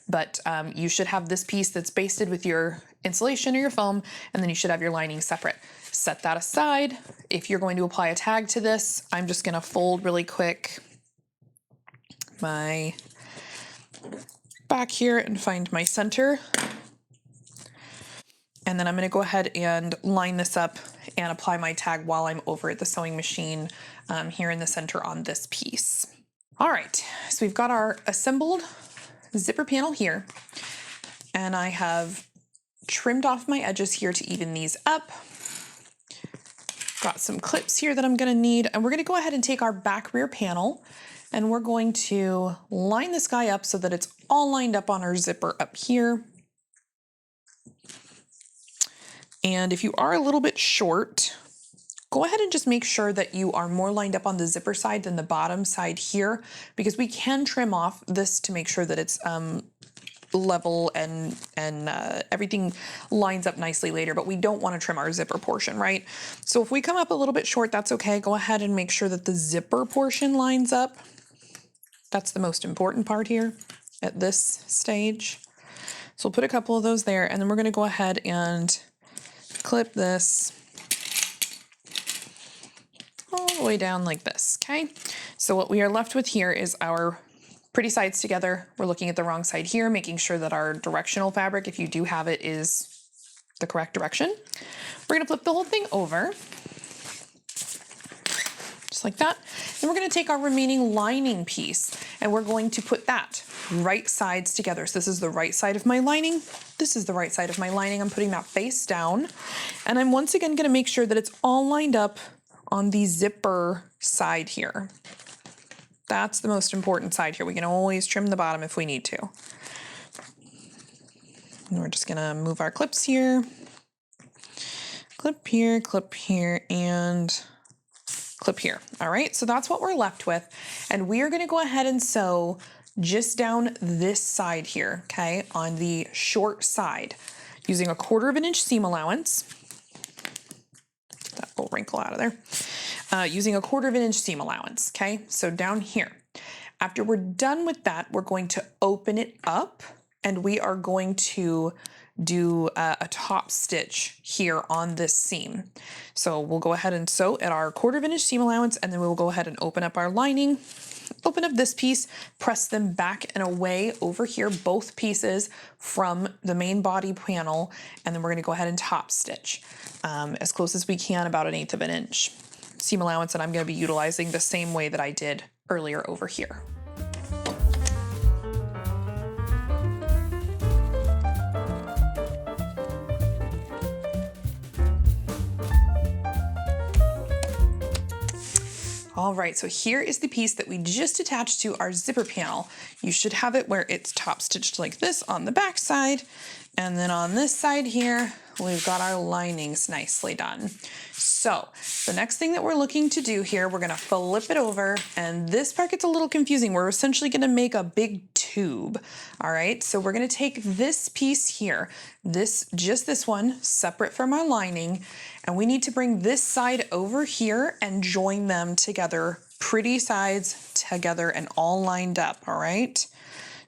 but you should have this piece that's basted with your insulation or your foam, and then you should have your lining separate. Set that aside. If you're going to apply a tag to this, I'm just going to fold really quick my back here and find my center. And then I'm going to go ahead and line this up and apply my tag while I'm over at the sewing machine here in the center on this piece. All right, so we've got our assembled zipper panel here, and I have trimmed off my edges here to even these up. Got some clips here that I'm going to need, and we're going to go ahead and take our back rear panel, and we're going to line this guy up so that it's all lined up on our zipper up here. And if you are a little bit short, go ahead and just make sure that you are more lined up on the zipper side than the bottom side here, because we can trim off this to make sure that it's level and everything lines up nicely later, but we don't want to trim our zipper portion, right? So if we come up a little bit short, that's okay. Go ahead and make sure that the zipper portion lines up. That's the most important part here at this stage. So we'll put a couple of those there, and then we're going to go ahead and clip this all the way down like this, okay? So what we are left with here is our pretty sides together. We're looking at the wrong side here, making sure that our directional fabric, if you do have it, is the correct direction. We're going to flip the whole thing over, just like that. Then we're going to take our remaining lining piece, and we're going to put that right sides together. So this is the right side of my lining. This is the right side of my lining. I'm putting that face down, and I'm once again going to make sure that it's all lined up on the zipper side here. That's the most important side here. We can always trim the bottom if we need to. And we're just gonna move our clips here. Clip here, and clip here. All right, so that's what we're left with. And we are gonna go ahead and sew just down this side here, okay, on the short side, using a 1/4 inch seam allowance. Get that little wrinkle out of there. Using a 1/4 inch seam allowance, okay? So down here. After we're done with that, we're going to open it up, and we are going to do a top stitch here on this seam. So we'll go ahead and sew at our 1/4 inch seam allowance, and then we'll go ahead and open up our lining, open up this piece, press them back and away over here, both pieces from the main body panel, and then we're going to go ahead and top stitch as close as we can, about 1/8 of an inch seam allowance, and I'm going to be utilizing the same way that I did earlier over here. All right, so here is the piece that we just attached to our zipper panel. You should have it where it's top stitched like this on the back side, and then on this side here, we've got our linings nicely done. So the next thing that we're looking to do here, we're gonna flip it over, and this part gets a little confusing. We're essentially gonna make a big tube. All right, so we're gonna take this piece here, just this one, separate from our lining, and we need to bring this side over here and join them together, pretty sides together and all lined up, all right?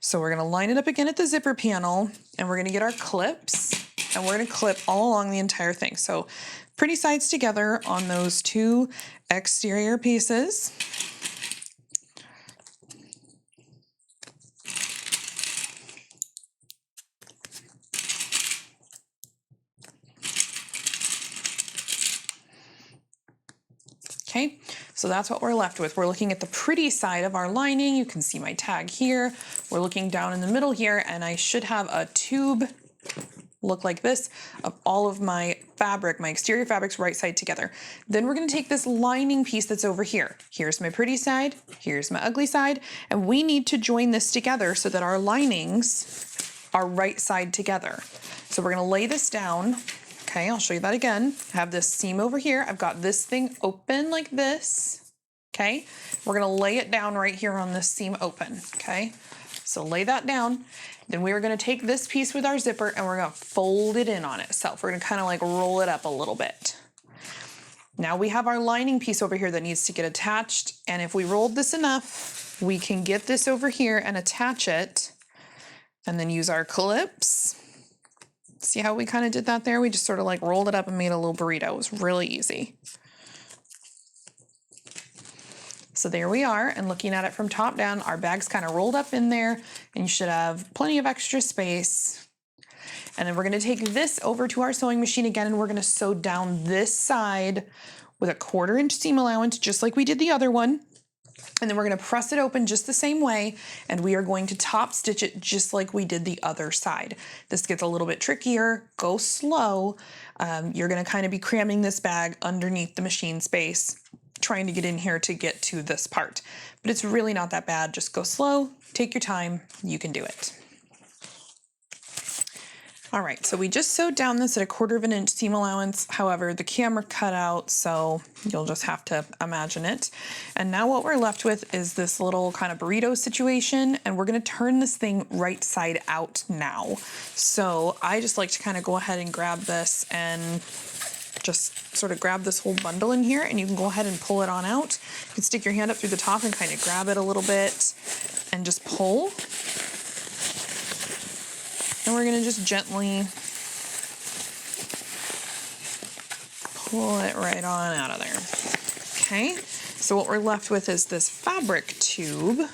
So we're gonna line it up again at the zipper panel, and we're gonna get our clips, and we're gonna clip all along the entire thing. So pretty sides together on those 2 exterior pieces. Okay, so that's what we're left with. We're looking at the pretty side of our lining. You can see my tag here. We're looking down in the middle here, and I should have a tube look like this of all of my fabric, my exterior fabrics right side together. Then we're gonna take this lining piece that's over here. Here's my pretty side, here's my ugly side, and we need to join this together so that our linings are right side together. So we're gonna lay this down. Okay, I'll show you that again. I have this seam over here. I've got this thing open like this. Okay, we're gonna lay it down right here on this seam open. Okay, so lay that down. Then we are gonna take this piece with our zipper and we're gonna fold it in on itself. We're gonna kind of like roll it up a little bit. Now we have our lining piece over here that needs to get attached. And if we rolled this enough, we can get this over here and attach it and then use our clips. See how we kind of did that there? We just sort of like rolled it up and made a little burrito. It was really easy. So there we are, and looking at it from top down, our bag's kind of rolled up in there, and you should have plenty of extra space. And then we're gonna take this over to our sewing machine again, and we're gonna sew down this side with a 1/4 inch seam allowance, just like we did the other one. And then we're gonna press it open just the same way, and we are going to top stitch it just like we did the other side. This gets a little bit trickier, go slow. You're gonna kind of be cramming this bag underneath the machine space, trying to get in here to get to this part. But it's really not that bad. Just go slow, take your time, you can do it. All right, so we just sewed down this at a 1/4 inch seam allowance. However, the camera cut out, so you'll just have to imagine it. And now what we're left with is this little kind of burrito situation, and we're gonna turn this thing right side out now. So I just like to kind of go ahead and grab this and just sort of grab this whole bundle in here, and you can go ahead and pull it on out. You can stick your hand up through the top and kind of grab it a little bit and just pull. And we're gonna just gently pull it right on out of there. Okay, so what we're left with is this fabric tube,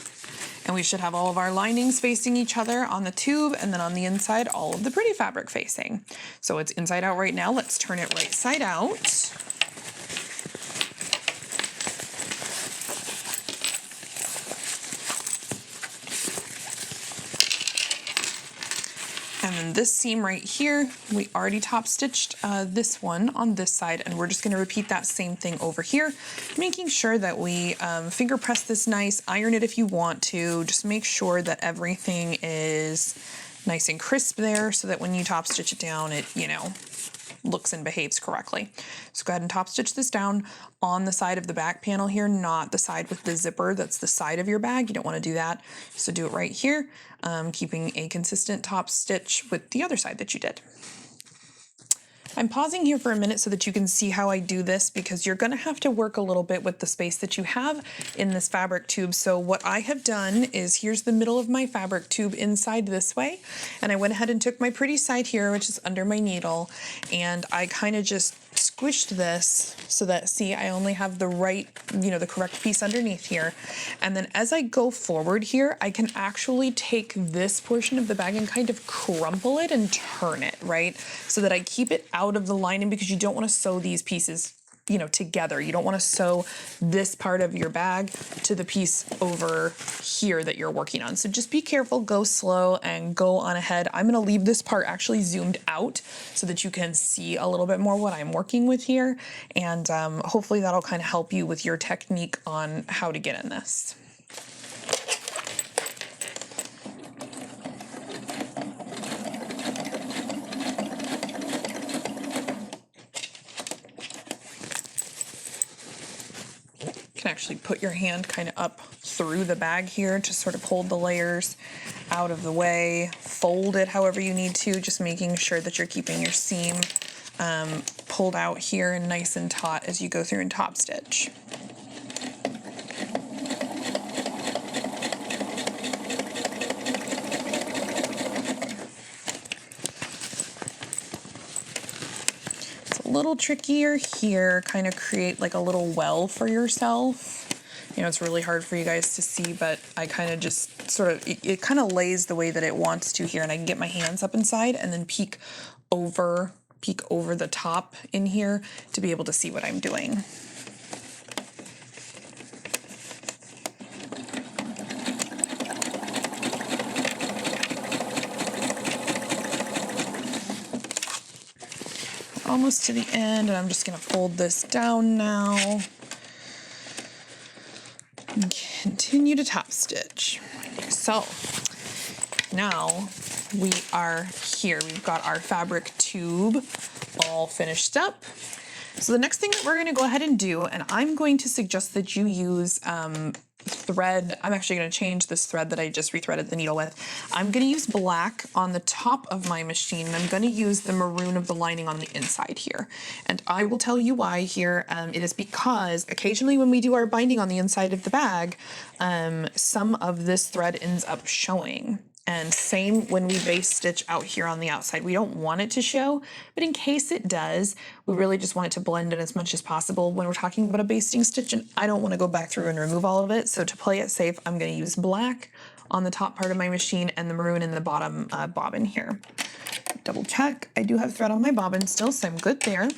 and we should have all of our linings facing each other on the tube, and then on the inside, all of the pretty fabric facing. So it's inside out right now. Let's turn it right side out. And then this seam right here, we already top stitched this one on this side, and we're just gonna repeat that same thing over here, making sure that we finger press this nice, iron it if you want to, just make sure that everything is nice and crisp there so that when you top stitch it down, it, you know, looks and behaves correctly. So go ahead and top stitch this down on the side of the back panel here, not the side with the zipper. That's the side of your bag. You don't want to do that. So do it right here, keeping a consistent top stitch with the other side that you did. I'm pausing here for a minute so that you can see how I do this, because you're gonna have to work a little bit with the space that you have in this fabric tube. So what I have done is, here's the middle of my fabric tube inside this way, and I went ahead and took my pretty side here, which is under my needle, and I kind of just squished this so that, see, I only have the right, the correct piece underneath here. And then as I go forward here, I can actually take this portion of the bag and kind of crumple it and turn it, right? So that I keep it out of the lining, because you don't want to sew these pieces together. You don't want to sew this part of your bag to the piece over here that you're working on. So just be careful, go slow, and go on ahead. I'm going to leave this part actually zoomed out so that you can see a little bit more what I'm working with here. And hopefully that'll kind of help you with your technique on how to get in this. Can actually put your hand kind of up through the bag here to sort of hold the layers out of the way. Fold it however you need to, just making sure that you're keeping your seam pulled out here and nice and taut as you go through and top stitch. A little trickier here, kind of create like a little well for yourself. It's really hard for you guys to see, but I kind of just sort of, it kind of lays the way that it wants to here, and I can get my hands up inside and then peek over the top in here to be able to see what I'm doing. Almost to the end, and I'm just going to fold this down now and continue to top stitch. So now we are here. We've got our fabric tube all finished up. So the next thing that we're going to go ahead and do, and I'm going to suggest that you use thread. I'm actually going to change this thread that I just rethreaded the needle with. I'm going to use black on the top of my machine, and I'm going to use the maroon of the lining on the inside here. And I will tell you why here. It is because occasionally when we do our binding on the inside of the bag, some of this thread ends up showing. And same when we base stitch out here on the outside. We don't want it to show, but in case it does, we really just want it to blend in as much as possible when we're talking about a basting stitch, and I don't want to go back through and remove all of it. So to play it safe, I'm going to use black on the top part of my machine and the maroon in the bottom bobbin here. Double check. I do have thread on my bobbin still, so I'm good there.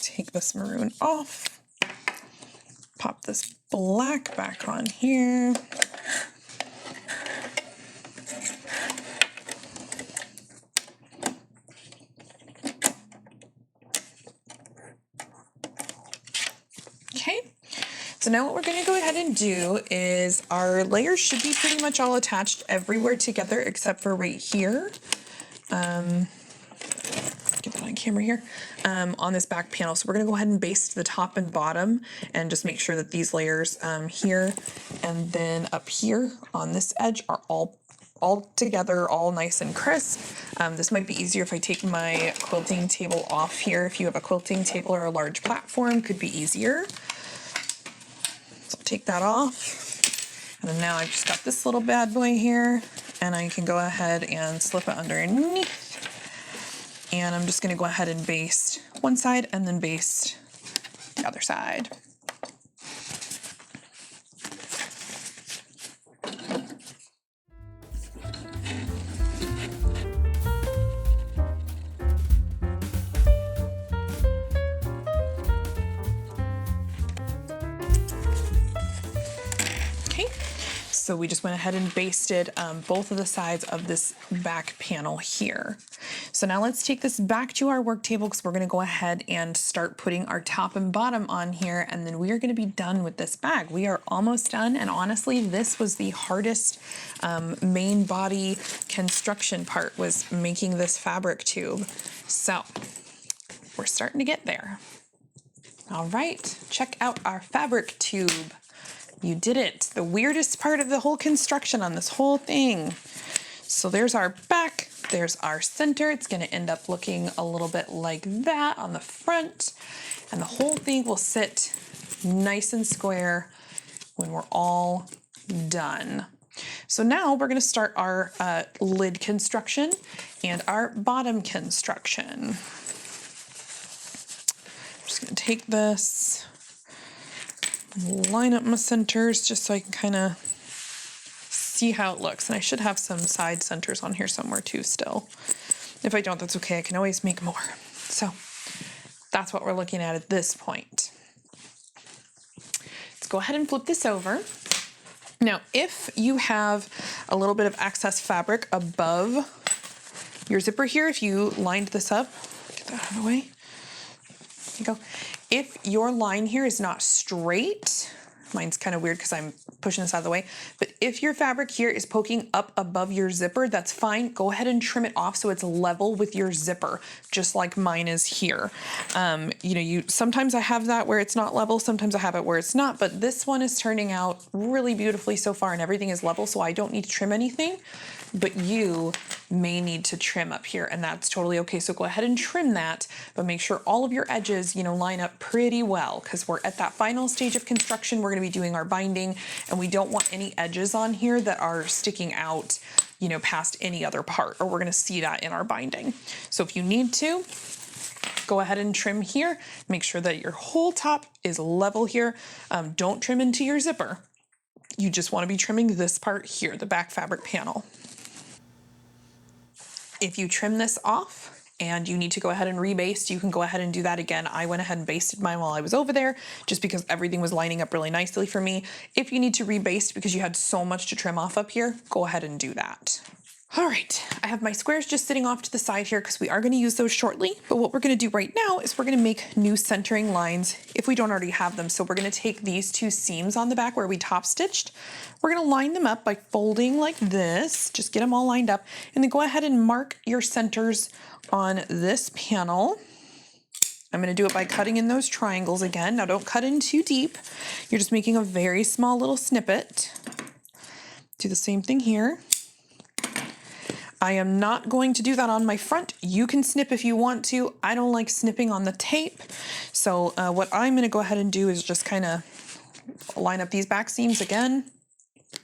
Take this maroon off. Pop this black back on here. Okay, so now what we're going to go ahead and do is our layers should be pretty much all attached everywhere together except for right here. Get that on camera here, on this back panel. So we're going to go ahead and baste the top and bottom and just make sure that these layers here and then up here on this edge are all together, all nice and crisp. This might be easier if I take my quilting table off here. If you have a quilting table or a large platform, could be easier. So I'll take that off. And then now I've just got this little bad boy here, and I can go ahead and slip it underneath. And I'm just going to go ahead and baste one side and then baste the other side. So we just went ahead and basted both of the sides of this back panel here. So now let's take this back to our work table, because we're going to go ahead and start putting our top and bottom on here, and then we are going to be done with this bag. We are almost done, and honestly, this was the hardest main body construction part, was making this fabric tube. So we're starting to get there. All right, check out our fabric tube. You did it. The weirdest part of the whole construction on this whole thing. So there's our back, there's our center. It's gonna end up looking a little bit like that on the front, and the whole thing will sit nice and square when we're all done. So now we're gonna start our lid construction and our bottom construction. I'm just gonna take this, line up my centers just so I can kind of see how it looks. And I should have some side centers on here somewhere too still. If I don't, that's okay. I can always make more. So that's what we're looking at this point. Let's go ahead and flip this over. Now, if you have a little bit of excess fabric above your zipper here, if you lined this up, get that out of the way. There you go. If your line here is not straight, mine's kind of weird because I'm pushing this out of the way, but if your fabric here is poking up above your zipper, that's fine. Go ahead and trim it off so it's level with your zipper, just like mine is here. Sometimes I have that where it's not level, sometimes I have it where it's not, but this one is turning out really beautifully so far and everything is level, so I don't need to trim anything. But you may need to trim up here, and that's totally okay. So go ahead and trim that, but make sure all of your edges, line up pretty well, because we're at that final stage of construction. We're going to be doing our binding, and we don't want any edges on here that are sticking out, past any other part, or we're going to see that in our binding. So if you need to, go ahead and trim here. Make sure that your whole top is level here. Don't trim into your zipper. You just want to be trimming this part here, the back fabric panel. If you trim this off and you need to go ahead and rebaste, you can go ahead and do that again. I went ahead and basted mine while I was over there just because everything was lining up really nicely for me. If you need to rebaste because you had so much to trim off up here, go ahead and do that. All right, I have my squares just sitting off to the side here because we are going to use those shortly. But what we're going to do right now is we're going to make new centering lines if we don't already have them. So we're going to take these two seams on the back where we top stitched. We're going to line them up by folding like this, just get them all lined up, and then go ahead and mark your centers on this panel. I'm going to do it by cutting in those triangles again. Now don't cut in too deep. You're just making a very small little snippet. Do the same thing here. I am not going to do that on my front. You can snip if you want to. I don't like snipping on the tape. So what I'm going to go ahead and do is just kind of line up these back seams again,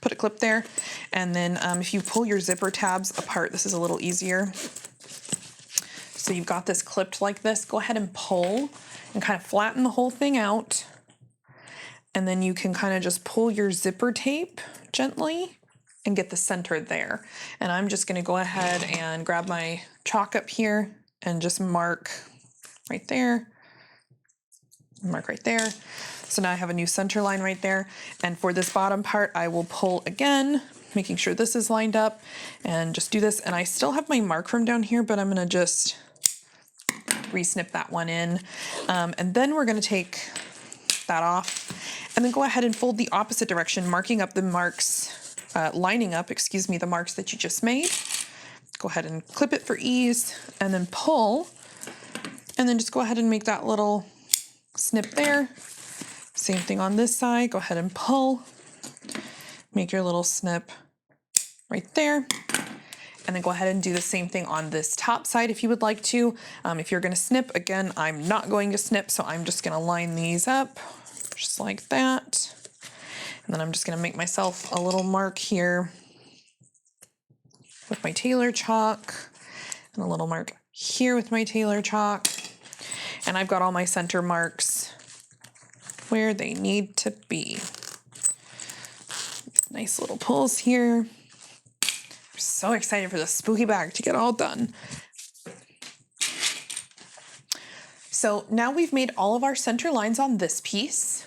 put a clip there, and then if you pull your zipper tabs apart, this is a little easier. So you've got this clipped like this. Go ahead and pull and kind of flatten the whole thing out. And then you can kind of just pull your zipper tape gently and get the center there. And I'm just gonna go ahead and grab my chalk up here and just mark right there, mark right there. So now I have a new center line right there. And for this bottom part, I will pull again, making sure this is lined up, and just do this. And I still have my mark from down here, but I'm gonna just re-snip that one in. And then we're gonna take that off and then go ahead and fold the opposite direction, marking up the marks, lining up, the marks that you just made. Go ahead and clip it for ease and then pull, and then just go ahead and make that little snip there. Same thing on this side, go ahead and pull, make your little snip right there, and then go ahead and do the same thing on this top side if you would like to. If you're gonna snip, again, I'm not going to snip, so I'm just gonna line these up just like that. And then I'm just gonna make myself a little mark here with my tailor chalk, and a little mark here with my tailor chalk. And I've got all my center marks where they need to be. Nice little pulls here. I'm so excited for this spooky bag to get all done. So now we've made all of our center lines on this piece.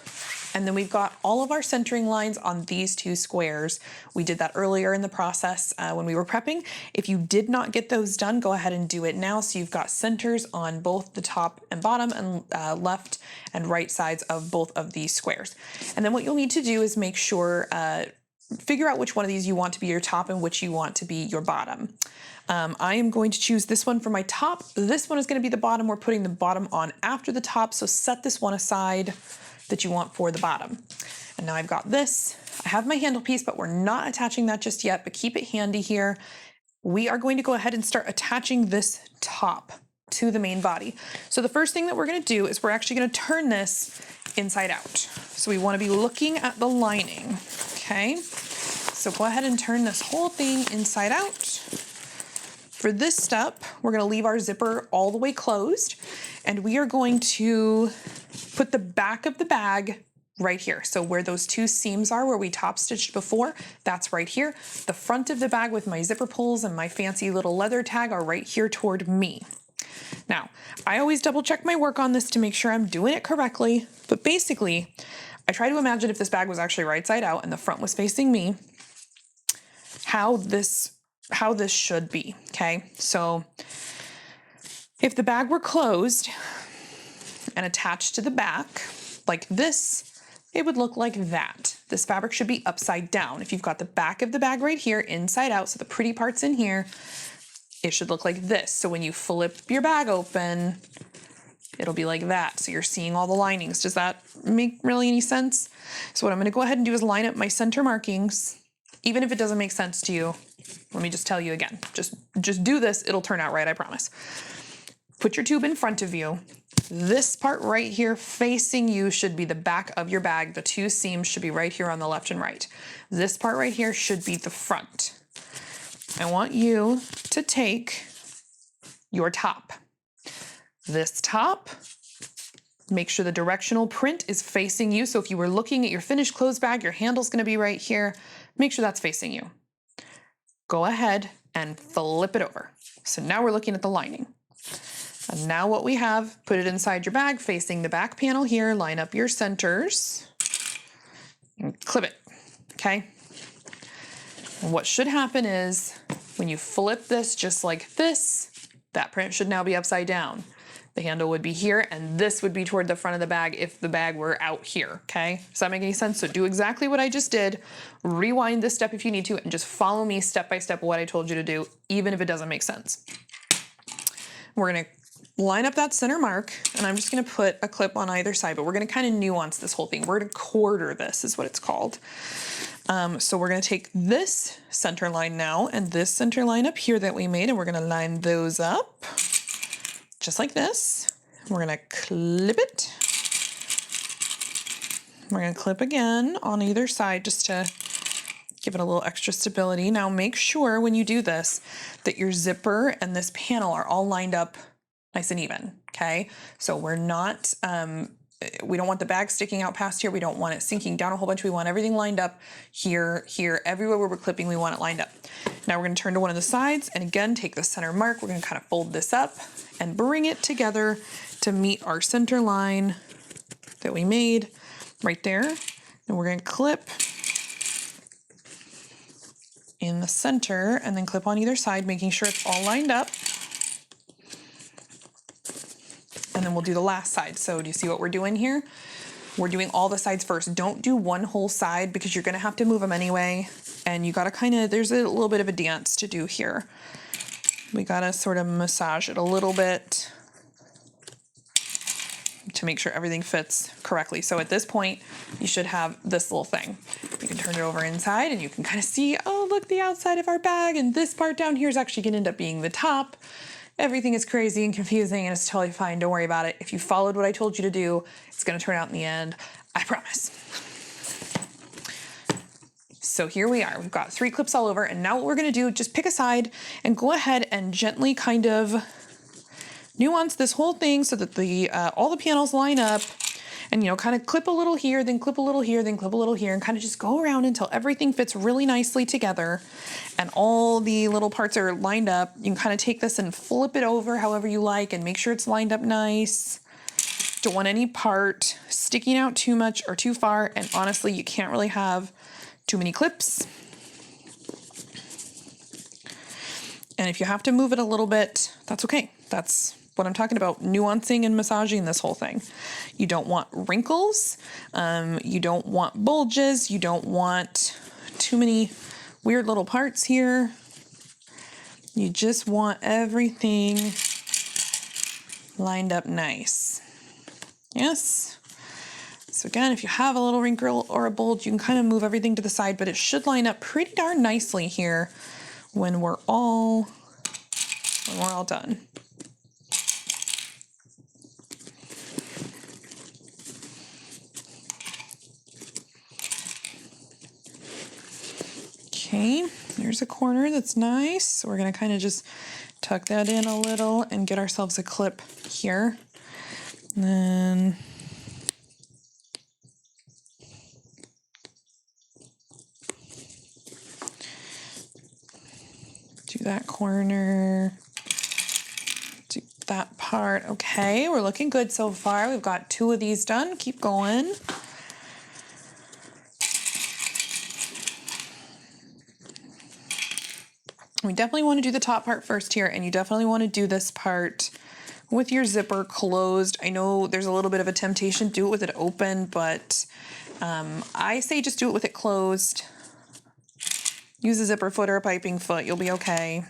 And then we've got all of our centering lines on these two squares. We did that earlier in the process when we were prepping. If you did not get those done, go ahead and do it now. So you've got centers on both the top and bottom and left and right sides of both of these squares. And then what you'll need to do is make sure, figure out which one of these you want to be your top and which you want to be your bottom. I am going to choose this one for my top. This one is going to be the bottom. We're putting the bottom on after the top. So set this one aside that you want for the bottom. And now I've got this. I have my handle piece, but we're not attaching that just yet, but keep it handy here. We are going to go ahead and start attaching this top to the main body. So the first thing that we're going to do is we're actually going to turn this inside out. So we want to be looking at the lining, okay? So go ahead and turn this whole thing inside out. For this step, we're going to leave our zipper all the way closed, and we are going to put the back of the bag right here. So where those two seams are, where we top stitched before, that's right here. The front of the bag with my zipper pulls and my fancy little leather tag are right here toward me. Now, I always double check my work on this to make sure I'm doing it correctly, but basically, I try to imagine if this bag was actually right side out and the front was facing me, how this should be, okay? So if the bag were closed and attached to the back like this, it would look like that. This fabric should be upside down. If you've got the back of the bag right here, inside out, so the pretty part's in here, it should look like this. So when you flip your bag open, it'll be like that. So you're seeing all the linings. Does that make really any sense? So what I'm gonna go ahead and do is line up my center markings. Even if it doesn't make sense to you, let me just tell you again, just do this, it'll turn out right, I promise. Put your tube in front of you. This part right here facing you should be the back of your bag. The two seams should be right here on the left and right. This part right here should be the front. I want you to take your top. This top, make sure the directional print is facing you. So if you were looking at your finished clothes bag, your handle's gonna be right here. Make sure that's facing you. Go ahead and flip it over. So now we're looking at the lining. And now what we have, put it inside your bag facing the back panel here, line up your centers, and clip it, okay? And what should happen is when you flip this just like this, that print should now be upside down. The handle would be here, and this would be toward the front of the bag if the bag were out here, okay? Does that make any sense? So do exactly what I just did, rewind this step if you need to, and just follow me step by step what I told you to do, even if it doesn't make sense. We're gonna line up that center mark, and I'm just gonna put a clip on either side, but we're gonna kind of nuance this whole thing. We're gonna quarter this, is what it's called. So we're gonna take this center line now, and this center line up here that we made, and we're gonna line those up, just like this. We're gonna clip it. We're gonna clip again on either side just to give it a little extra stability. Now make sure when you do this that your zipper and this panel are all lined up nice and even, okay? So we're not, we don't want the bag sticking out past here. We don't want it sinking down a whole bunch. We want everything lined up here, here, everywhere where we're clipping, we want it lined up. Now we're gonna turn to one of the sides and again, take the center mark. We're gonna kind of fold this up and bring it together to meet our center line that we made right there. And we're gonna clip in the center and then clip on either side, making sure it's all lined up. And then we'll do the last side. So do you see what we're doing here? We're doing all the sides first. Don't do one whole side because you're gonna have to move them anyway. And you gotta kind of, there's a little bit of a dance to do here. We gotta sort of massage it a little bit to make sure everything fits correctly. So at this point, you should have this little thing. You can turn it over inside and you can kind of see, oh, look, the outside of our bag, and this part down here is actually gonna end up being the top. Everything is crazy and confusing and it's totally fine, don't worry about it. If you followed what I told you to do, it's gonna turn out in the end, I promise. So here we are, we've got 3 clips all over, and now what we're gonna do, just pick a side and go ahead and gently kind of nuance this whole thing so that the all the panels line up, and you know, kind of clip a little here, then clip a little here, then clip a little here, and kind of just go around until everything fits really nicely together and all the little parts are lined up. You can kind of take this and flip it over however you like and make sure it's lined up nice. Don't want any part sticking out too much or too far, and honestly, you can't really have too many clips. And if you have to move it a little bit, that's okay. That's what I'm talking about, nuancing and massaging this whole thing. You don't want wrinkles, you don't want bulges, you don't want too many weird little parts here. You just want everything lined up nice. Yes? So again, if you have a little wrinkle or a bulge, you can kind of move everything to the side, but it should line up pretty darn nicely here when we're all done. Okay, there's a corner that's nice. So we're gonna kind of just tuck that in a little and get ourselves a clip here. And then do that corner, do that part. Okay, we're looking good so far. We've got 2 of these done. Keep going. We definitely want to do the top part first here, and you definitely want to do this part with your zipper closed. I know there's a little bit of a temptation to do it with it open, but I say just do it with it closed. Use a zipper foot or a piping foot, you'll be okay.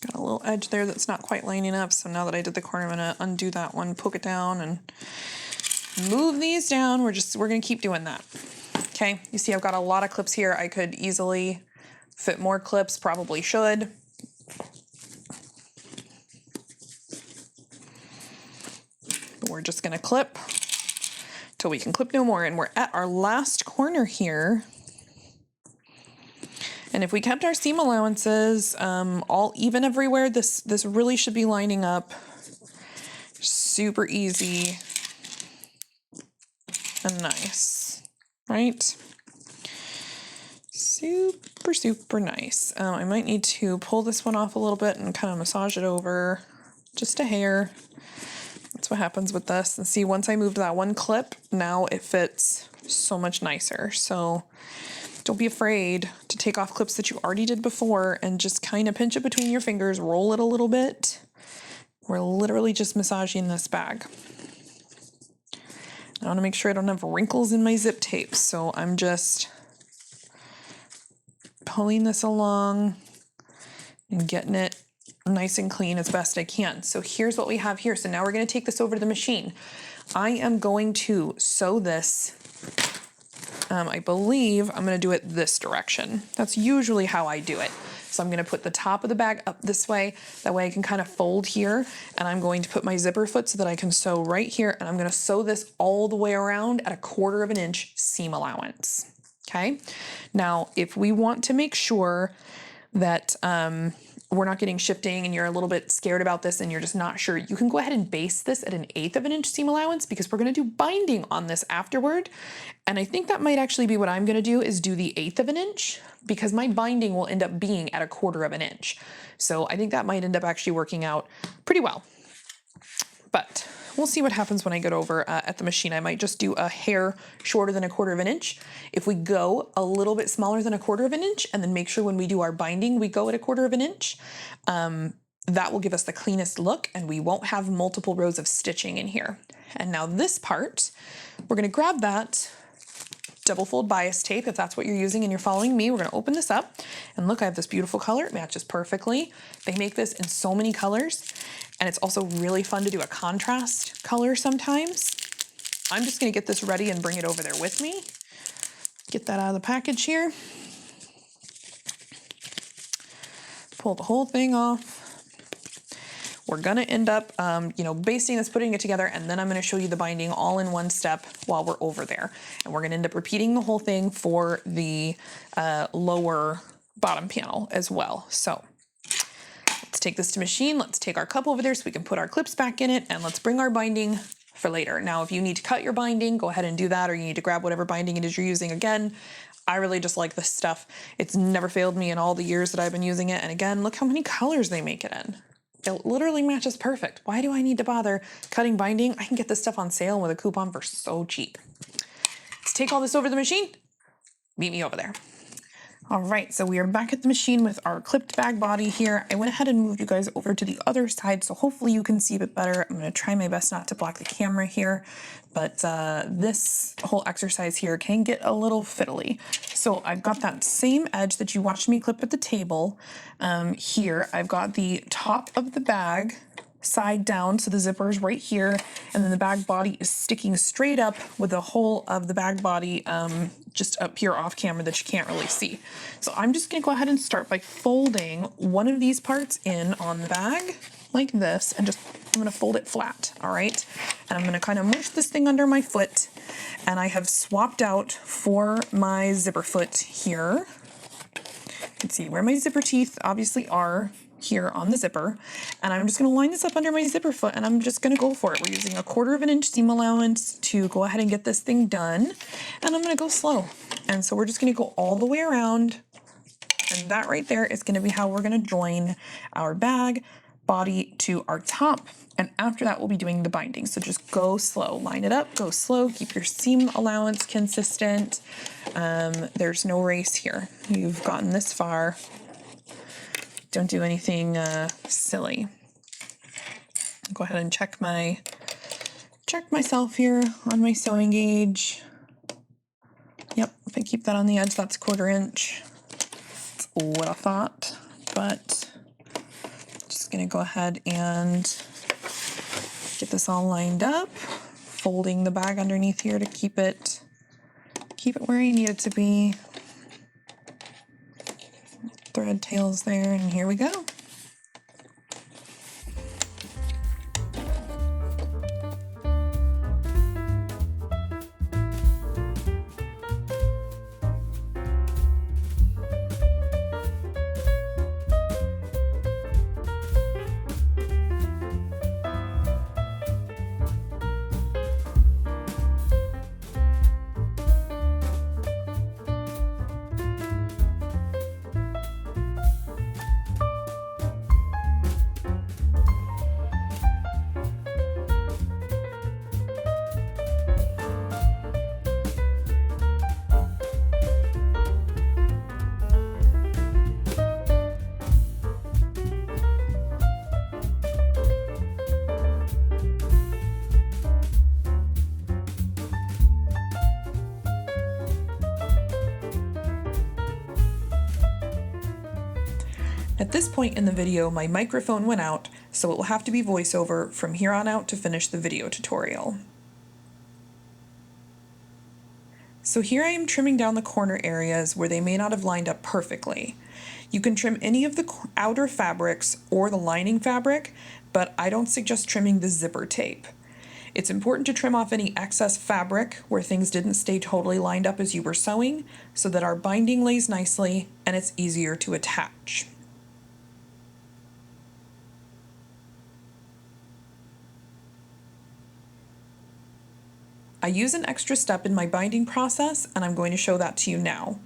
Got a little edge there that's not quite lining up, so now that I did the corner, I'm gonna undo that one, poke it down, and move these down. We're gonna keep doing that. Okay, you see I've got a lot of clips here. I could easily fit more clips, probably should. But we're just gonna clip till we can clip no more, and we're at our last corner here. And if we kept our seam allowances all even everywhere, this really should be lining up super easy and nice, right? Super, super nice. I might need to pull this one off a little bit and kind of massage it over just a hair. That's what happens with this. And see, once I moved that one clip, now it fits so much nicer. So don't be afraid to take off clips that you already did before and just kind of pinch it between your fingers, roll it a little bit. We're literally just massaging this bag. I want to make sure I don't have wrinkles in my zip tape, so I'm just pulling this along and getting it nice and clean as best I can. So here's what we have here. So now we're going to take this over to the machine. I am going to sew this. I believe I'm going to do it this direction. That's usually how I do it. So I'm going to put the top of the bag up this way. That way I can kind of fold here, and I'm going to put my zipper foot so that I can sew right here, and I'm going to sew this all the way around at a 1/4 inch seam allowance. Okay. Now, if we want to make sure that we're not getting shifting and you're a little bit scared about this and you're just not sure, you can go ahead and base this at an 1/8 inch seam allowance, because we're going to do binding on this afterward. And I think that might actually be what I'm going to do, is do the 1/8 inch, because my binding will end up being at a 1/4 inch. So I think that might end up actually working out pretty well. But we'll see what happens when I get over at the machine. I might just do a hair shorter than a 1/4 inch. If we go a little bit smaller than a 1/4 inch, and then make sure when we do our binding, we go at a 1/4 inch, that will give us the cleanest look, and we won't have multiple rows of stitching in here. And now this part, we're gonna grab that double fold bias tape, if that's what you're using and you're following me. We're gonna open this up, and look, I have this beautiful color. It matches perfectly. They make this in so many colors, and it's also really fun to do a contrast color sometimes. I'm just gonna get this ready and bring it over there with me. Get that out of the package here. Pull the whole thing off. We're gonna end up, basting this, putting it together, and then I'm gonna show you the binding all in one step while we're over there. And we're gonna end up repeating the whole thing for the lower bottom panel as well. So let's take this to machine. Let's take our cup over there so we can put our clips back in it, and let's bring our binding for later. Now, if you need to cut your binding, go ahead and do that, or you need to grab whatever binding it is you're using. Again, I really just like this stuff. It's never failed me in all the years that I've been using it. And again, look how many colors they make it in. It literally matches perfect. Why do I need to bother cutting binding? I can get this stuff on sale with a coupon for so cheap. Let's take all this over to the machine. Meet me over there. All right, so we are back at the machine with our clipped bag body here. I went ahead and moved you guys over to the other side, so hopefully you can see a bit better. I'm gonna try my best not to block the camera here, but this whole exercise here can get a little fiddly. So I've got that same edge that you watched me clip at the table. Here, I've got the top of the bag side down, so the zipper is right here, and then the bag body is sticking straight up with the whole of the bag body just up here off camera that you can't really see. So I'm just gonna go ahead and start by folding one of these parts in on the bag like this, and I'm gonna fold it flat, all right? And I'm gonna kind of mush this thing under my foot, and I have swapped out for my zipper foot here. You can see where my zipper teeth obviously are here on the zipper, and I'm just going to line this up under my zipper foot, and I'm just going to go for it. We're using 1/4 of an inch seam allowance to go ahead and get this thing done, and I'm going to go slow. And so we're just going to go all the way around, and that right there is going to be how we're going to join our bag body to our top, and after that we'll be doing the binding. So just go slow, line it up, go slow, keep your seam allowance consistent. There's no race here. You've gotten this far. Don't do anything silly. Go ahead and check myself here on my sewing gauge. Yep, if I keep that on the edge, that's 1/4 inch. That's what I thought, but just gonna go ahead and get this all lined up, folding the bag underneath here to keep it where you need it to be. Thread tails there, and here we go. At this point in the video, my microphone went out, so it will have to be voiceover from here on out to finish the video tutorial. So here I am trimming down the corner areas where they may not have lined up perfectly. You can trim any of the outer fabrics or the lining fabric, but I don't suggest trimming the zipper tape. It's important to trim off any excess fabric where things didn't stay totally lined up as you were sewing, so that our binding lays nicely and it's easier to attach. I use an extra step in my binding process, and I'm going to show that to you now.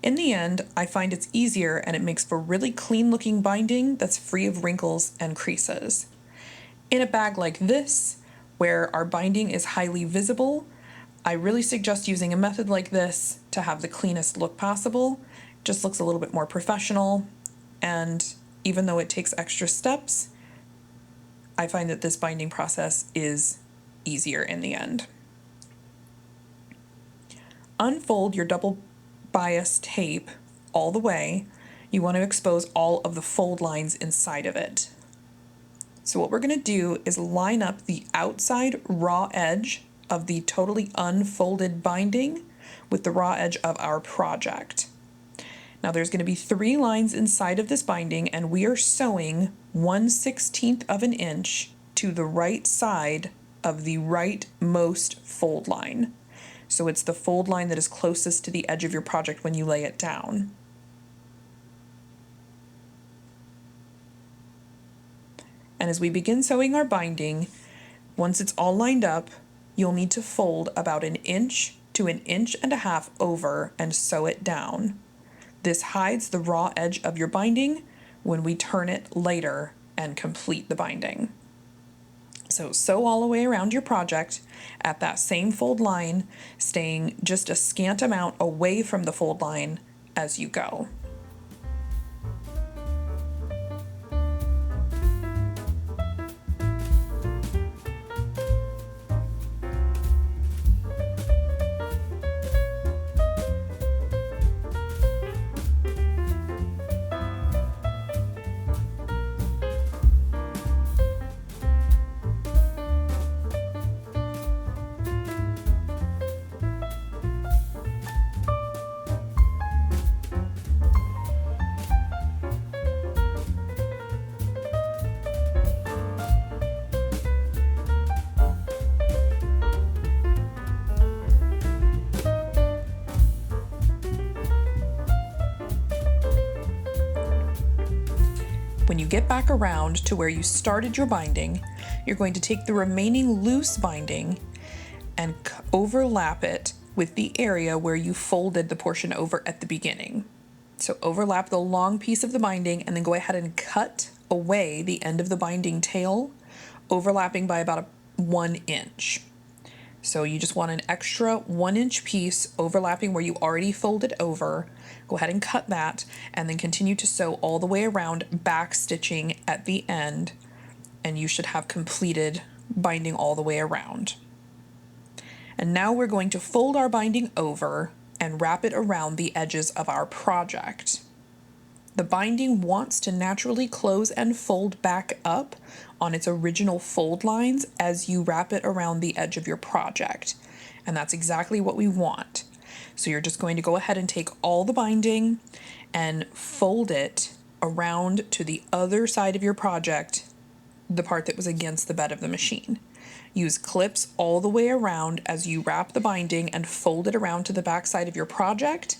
In the end, I find it's easier and it makes for really clean looking binding that's free of wrinkles and creases. In a bag like this, where our binding is highly visible, I really suggest using a method like this to have the cleanest look possible. It just looks a little bit more professional, and even though it takes extra steps, I find that this binding process is easier in the end. Unfold your double bias tape all the way. You want to expose all of the fold lines inside of it. So what we're going to do is line up the outside raw edge of the totally unfolded binding with the raw edge of our project. Now there's going to be 3 lines inside of this binding, and we are sewing 1/16 of an inch to the right side of the rightmost fold line. So it's the fold line that is closest to the edge of your project when you lay it down. And as we begin sewing our binding, once it's all lined up, you'll need to fold about 1 inch to 1.5 inches over and sew it down. This hides the raw edge of your binding when we turn it later and complete the binding. So sew all the way around your project at that same fold line, staying just a scant amount away from the fold line as you go. When you get back around to where you started your binding, you're going to take the remaining loose binding and overlap it with the area where you folded the portion over at the beginning. So overlap the long piece of the binding and then go ahead and cut away the end of the binding tail, overlapping by about 1 inch. So you just want an extra 1 inch piece overlapping where you already folded over. Go ahead and cut that and then continue to sew all the way around, back stitching at the end, and you should have completed binding all the way around. And now we're going to fold our binding over and wrap it around the edges of our project. The binding wants to naturally close and fold back up on its original fold lines as you wrap it around the edge of your project. And that's exactly what we want. So you're just going to go ahead and take all the binding and fold it around to the other side of your project, the part that was against the bed of the machine. Use clips all the way around as you wrap the binding and fold it around to the back side of your project.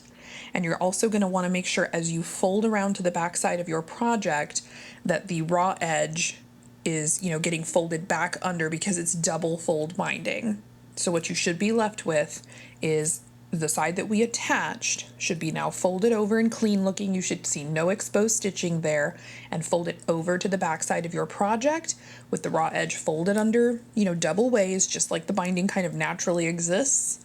And you're also going to want to make sure as you fold around to the back side of your project that the raw edge is, getting folded back under because it's double fold binding. So what you should be left with is the side that we attached should be now folded over and clean looking. You should see no exposed stitching there, and fold it over to the back side of your project with the raw edge folded under, double ways, just like the binding kind of naturally exists.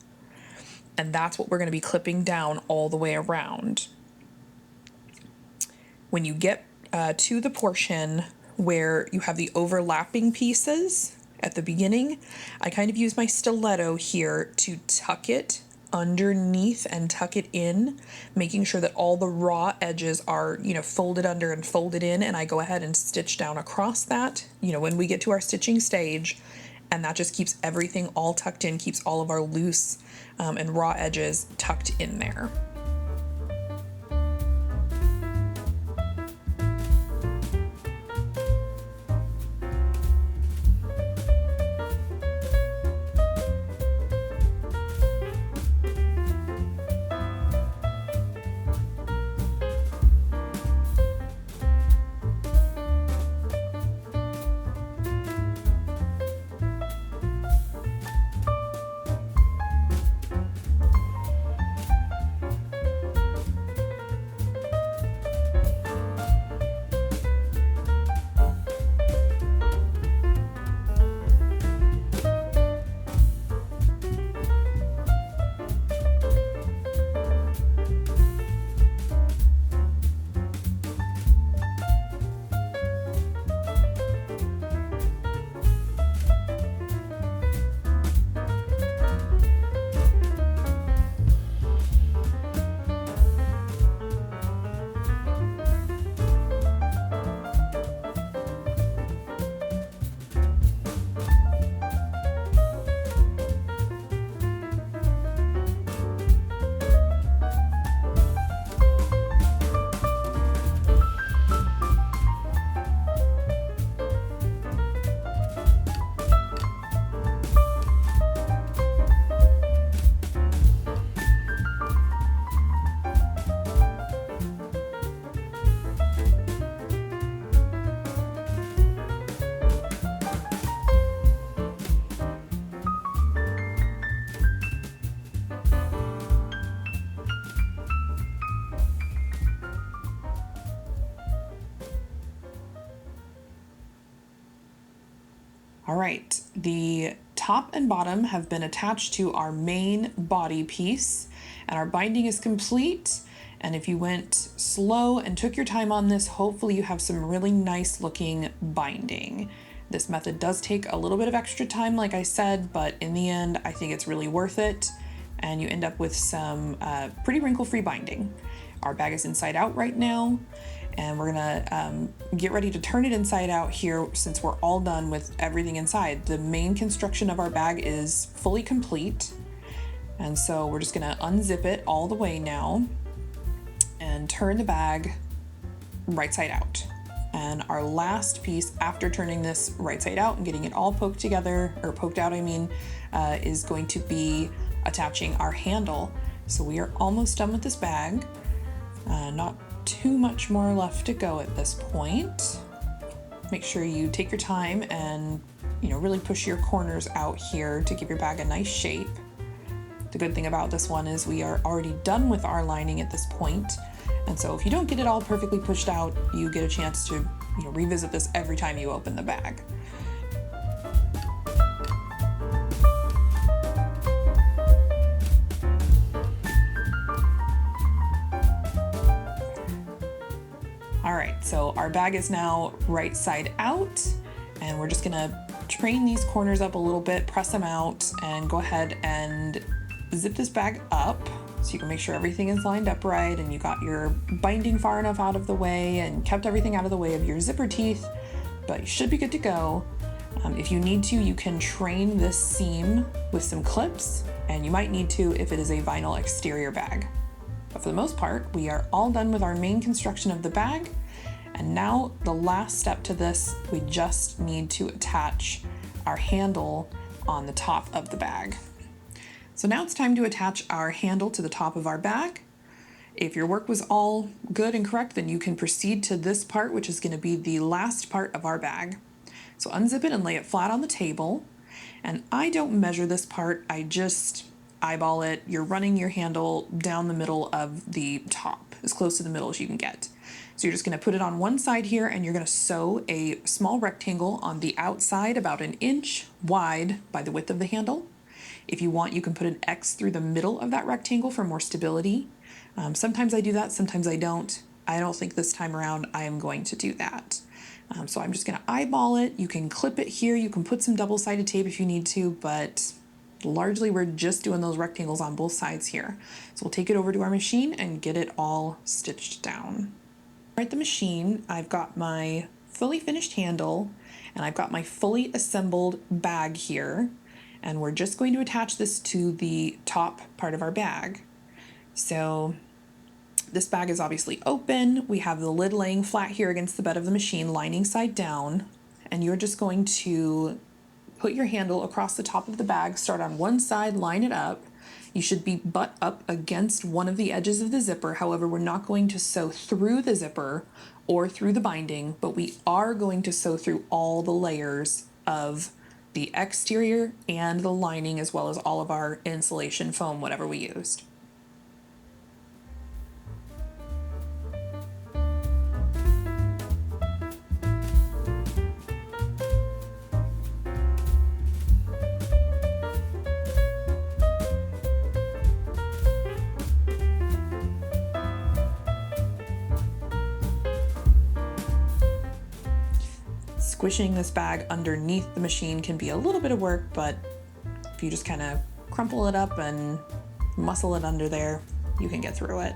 And that's what we're going to be clipping down all the way around. When you get to the portion where you have the overlapping pieces at the beginning, I kind of use my stiletto here to tuck it underneath and tuck it in, making sure that all the raw edges are, folded under and folded in, and I go ahead and stitch down across that, when we get to our stitching stage, and that just keeps everything all tucked in, keeps all of our loose and raw edges tucked in there. All right, the top and bottom have been attached to our main body piece, and our binding is complete, And if you went slow and took your time on this, hopefully you have some really nice looking binding. This method does take a little bit of extra time, like I said, but in the end, I think it's really worth it. And you end up with some pretty wrinkle-free binding. Our bag is inside out right now, and we're gonna get ready to turn it inside out here since we're all done with everything inside. The main construction of our bag is fully complete. And so we're just gonna unzip it all the way now and turn the bag right side out. And our last piece after turning this right side out and getting it all poked together, or poked out, I mean, is going to be attaching our handle. So we are almost done with this bag. Not too much more left to go at this point. Make sure you take your time and, really push your corners out here to give your bag a nice shape. The good thing about this one is we are already done with our lining at this point. And so if you don't get it all perfectly pushed out, you get a chance to, revisit this every time you open the bag. All right, so our bag is now right side out, and we're just gonna train these corners up a little bit, press them out, and go ahead and zip this bag up so you can make sure everything is lined up right and you got your binding far enough out of the way and kept everything out of the way of your zipper teeth, but you should be good to go. If you need to, you can train this seam with some clips, and you might need to if it is a vinyl exterior bag. But for the most part, we are all done with our main construction of the bag. And now the last step to this, we just need to attach our handle on the top of the bag. So now it's time to attach our handle to the top of our bag. If your work was all good and correct, then you can proceed to this part, which is going to be the last part of our bag. So unzip it and lay it flat on the table. And I don't measure this part, I just eyeball it. You're running your handle down the middle of the top, as close to the middle as you can get. So you're just going to put it on one side here, and you're going to sew a small rectangle on the outside about 1 inch wide by the width of the handle. If you want, you can put an X through the middle of that rectangle for more stability. Sometimes I do that, sometimes I don't. I don't think this time around I am going to do that. So I'm just going to eyeball it. You can clip it here, you can put some double-sided tape if you need to, but largely we're just doing those rectangles on both sides here. So we'll take it over to our machine and get it all stitched down. At the machine, I've got my fully finished handle and I've got my fully assembled bag here, and we're just going to attach this to the top part of our bag. So this bag is obviously open. We have the lid laying flat here against the bed of the machine, lining side down, and you're just going to put your handle across the top of the bag, start on one side, line it up. You should be butt up against one of the edges of the zipper. However, we're not going to sew through the zipper or through the binding, but we are going to sew through all the layers of the exterior and the lining, as well as all of our insulation foam, whatever we used. Squishing this bag underneath the machine can be a little bit of work, but if you just kind of crumple it up and muscle it under there, you can get through it.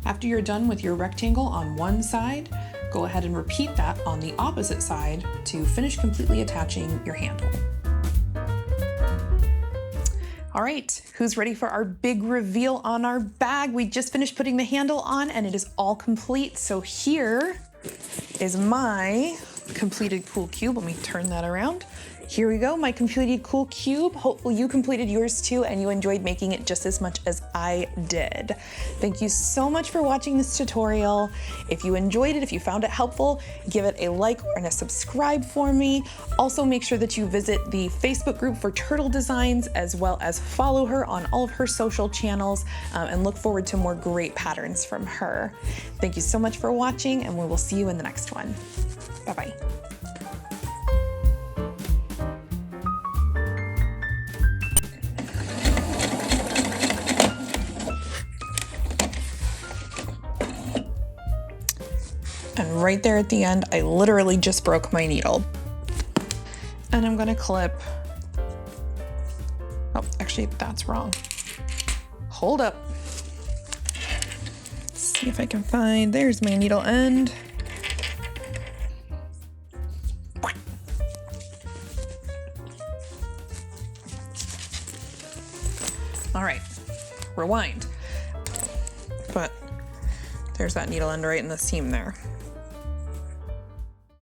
After you're done with your rectangle on one side, go ahead and repeat that on the opposite side to finish completely attaching your handle. All right, who's ready for our big reveal on our bag? We just finished putting the handle on and it is all complete. So here is my completed cool cube. Let me turn that around. Here we go, my completed cool cube. Hopefully you completed yours too and you enjoyed making it just as much as I did. Thank you so much for watching this tutorial. If you enjoyed it, if you found it helpful, give it a like and a subscribe for me. Also make sure that you visit the Facebook group for Turtle Designs, as well as follow her on all of her social channels, and look forward to more great patterns from her. Thank you so much for watching, and we will see you in the next one. Bye-bye. And right there at the end, I literally just broke my needle. And I'm gonna clip, oh, actually that's wrong. Hold up. Let's see if I can find, there's my needle end. All right, rewind. But there's that needle end right in the seam there.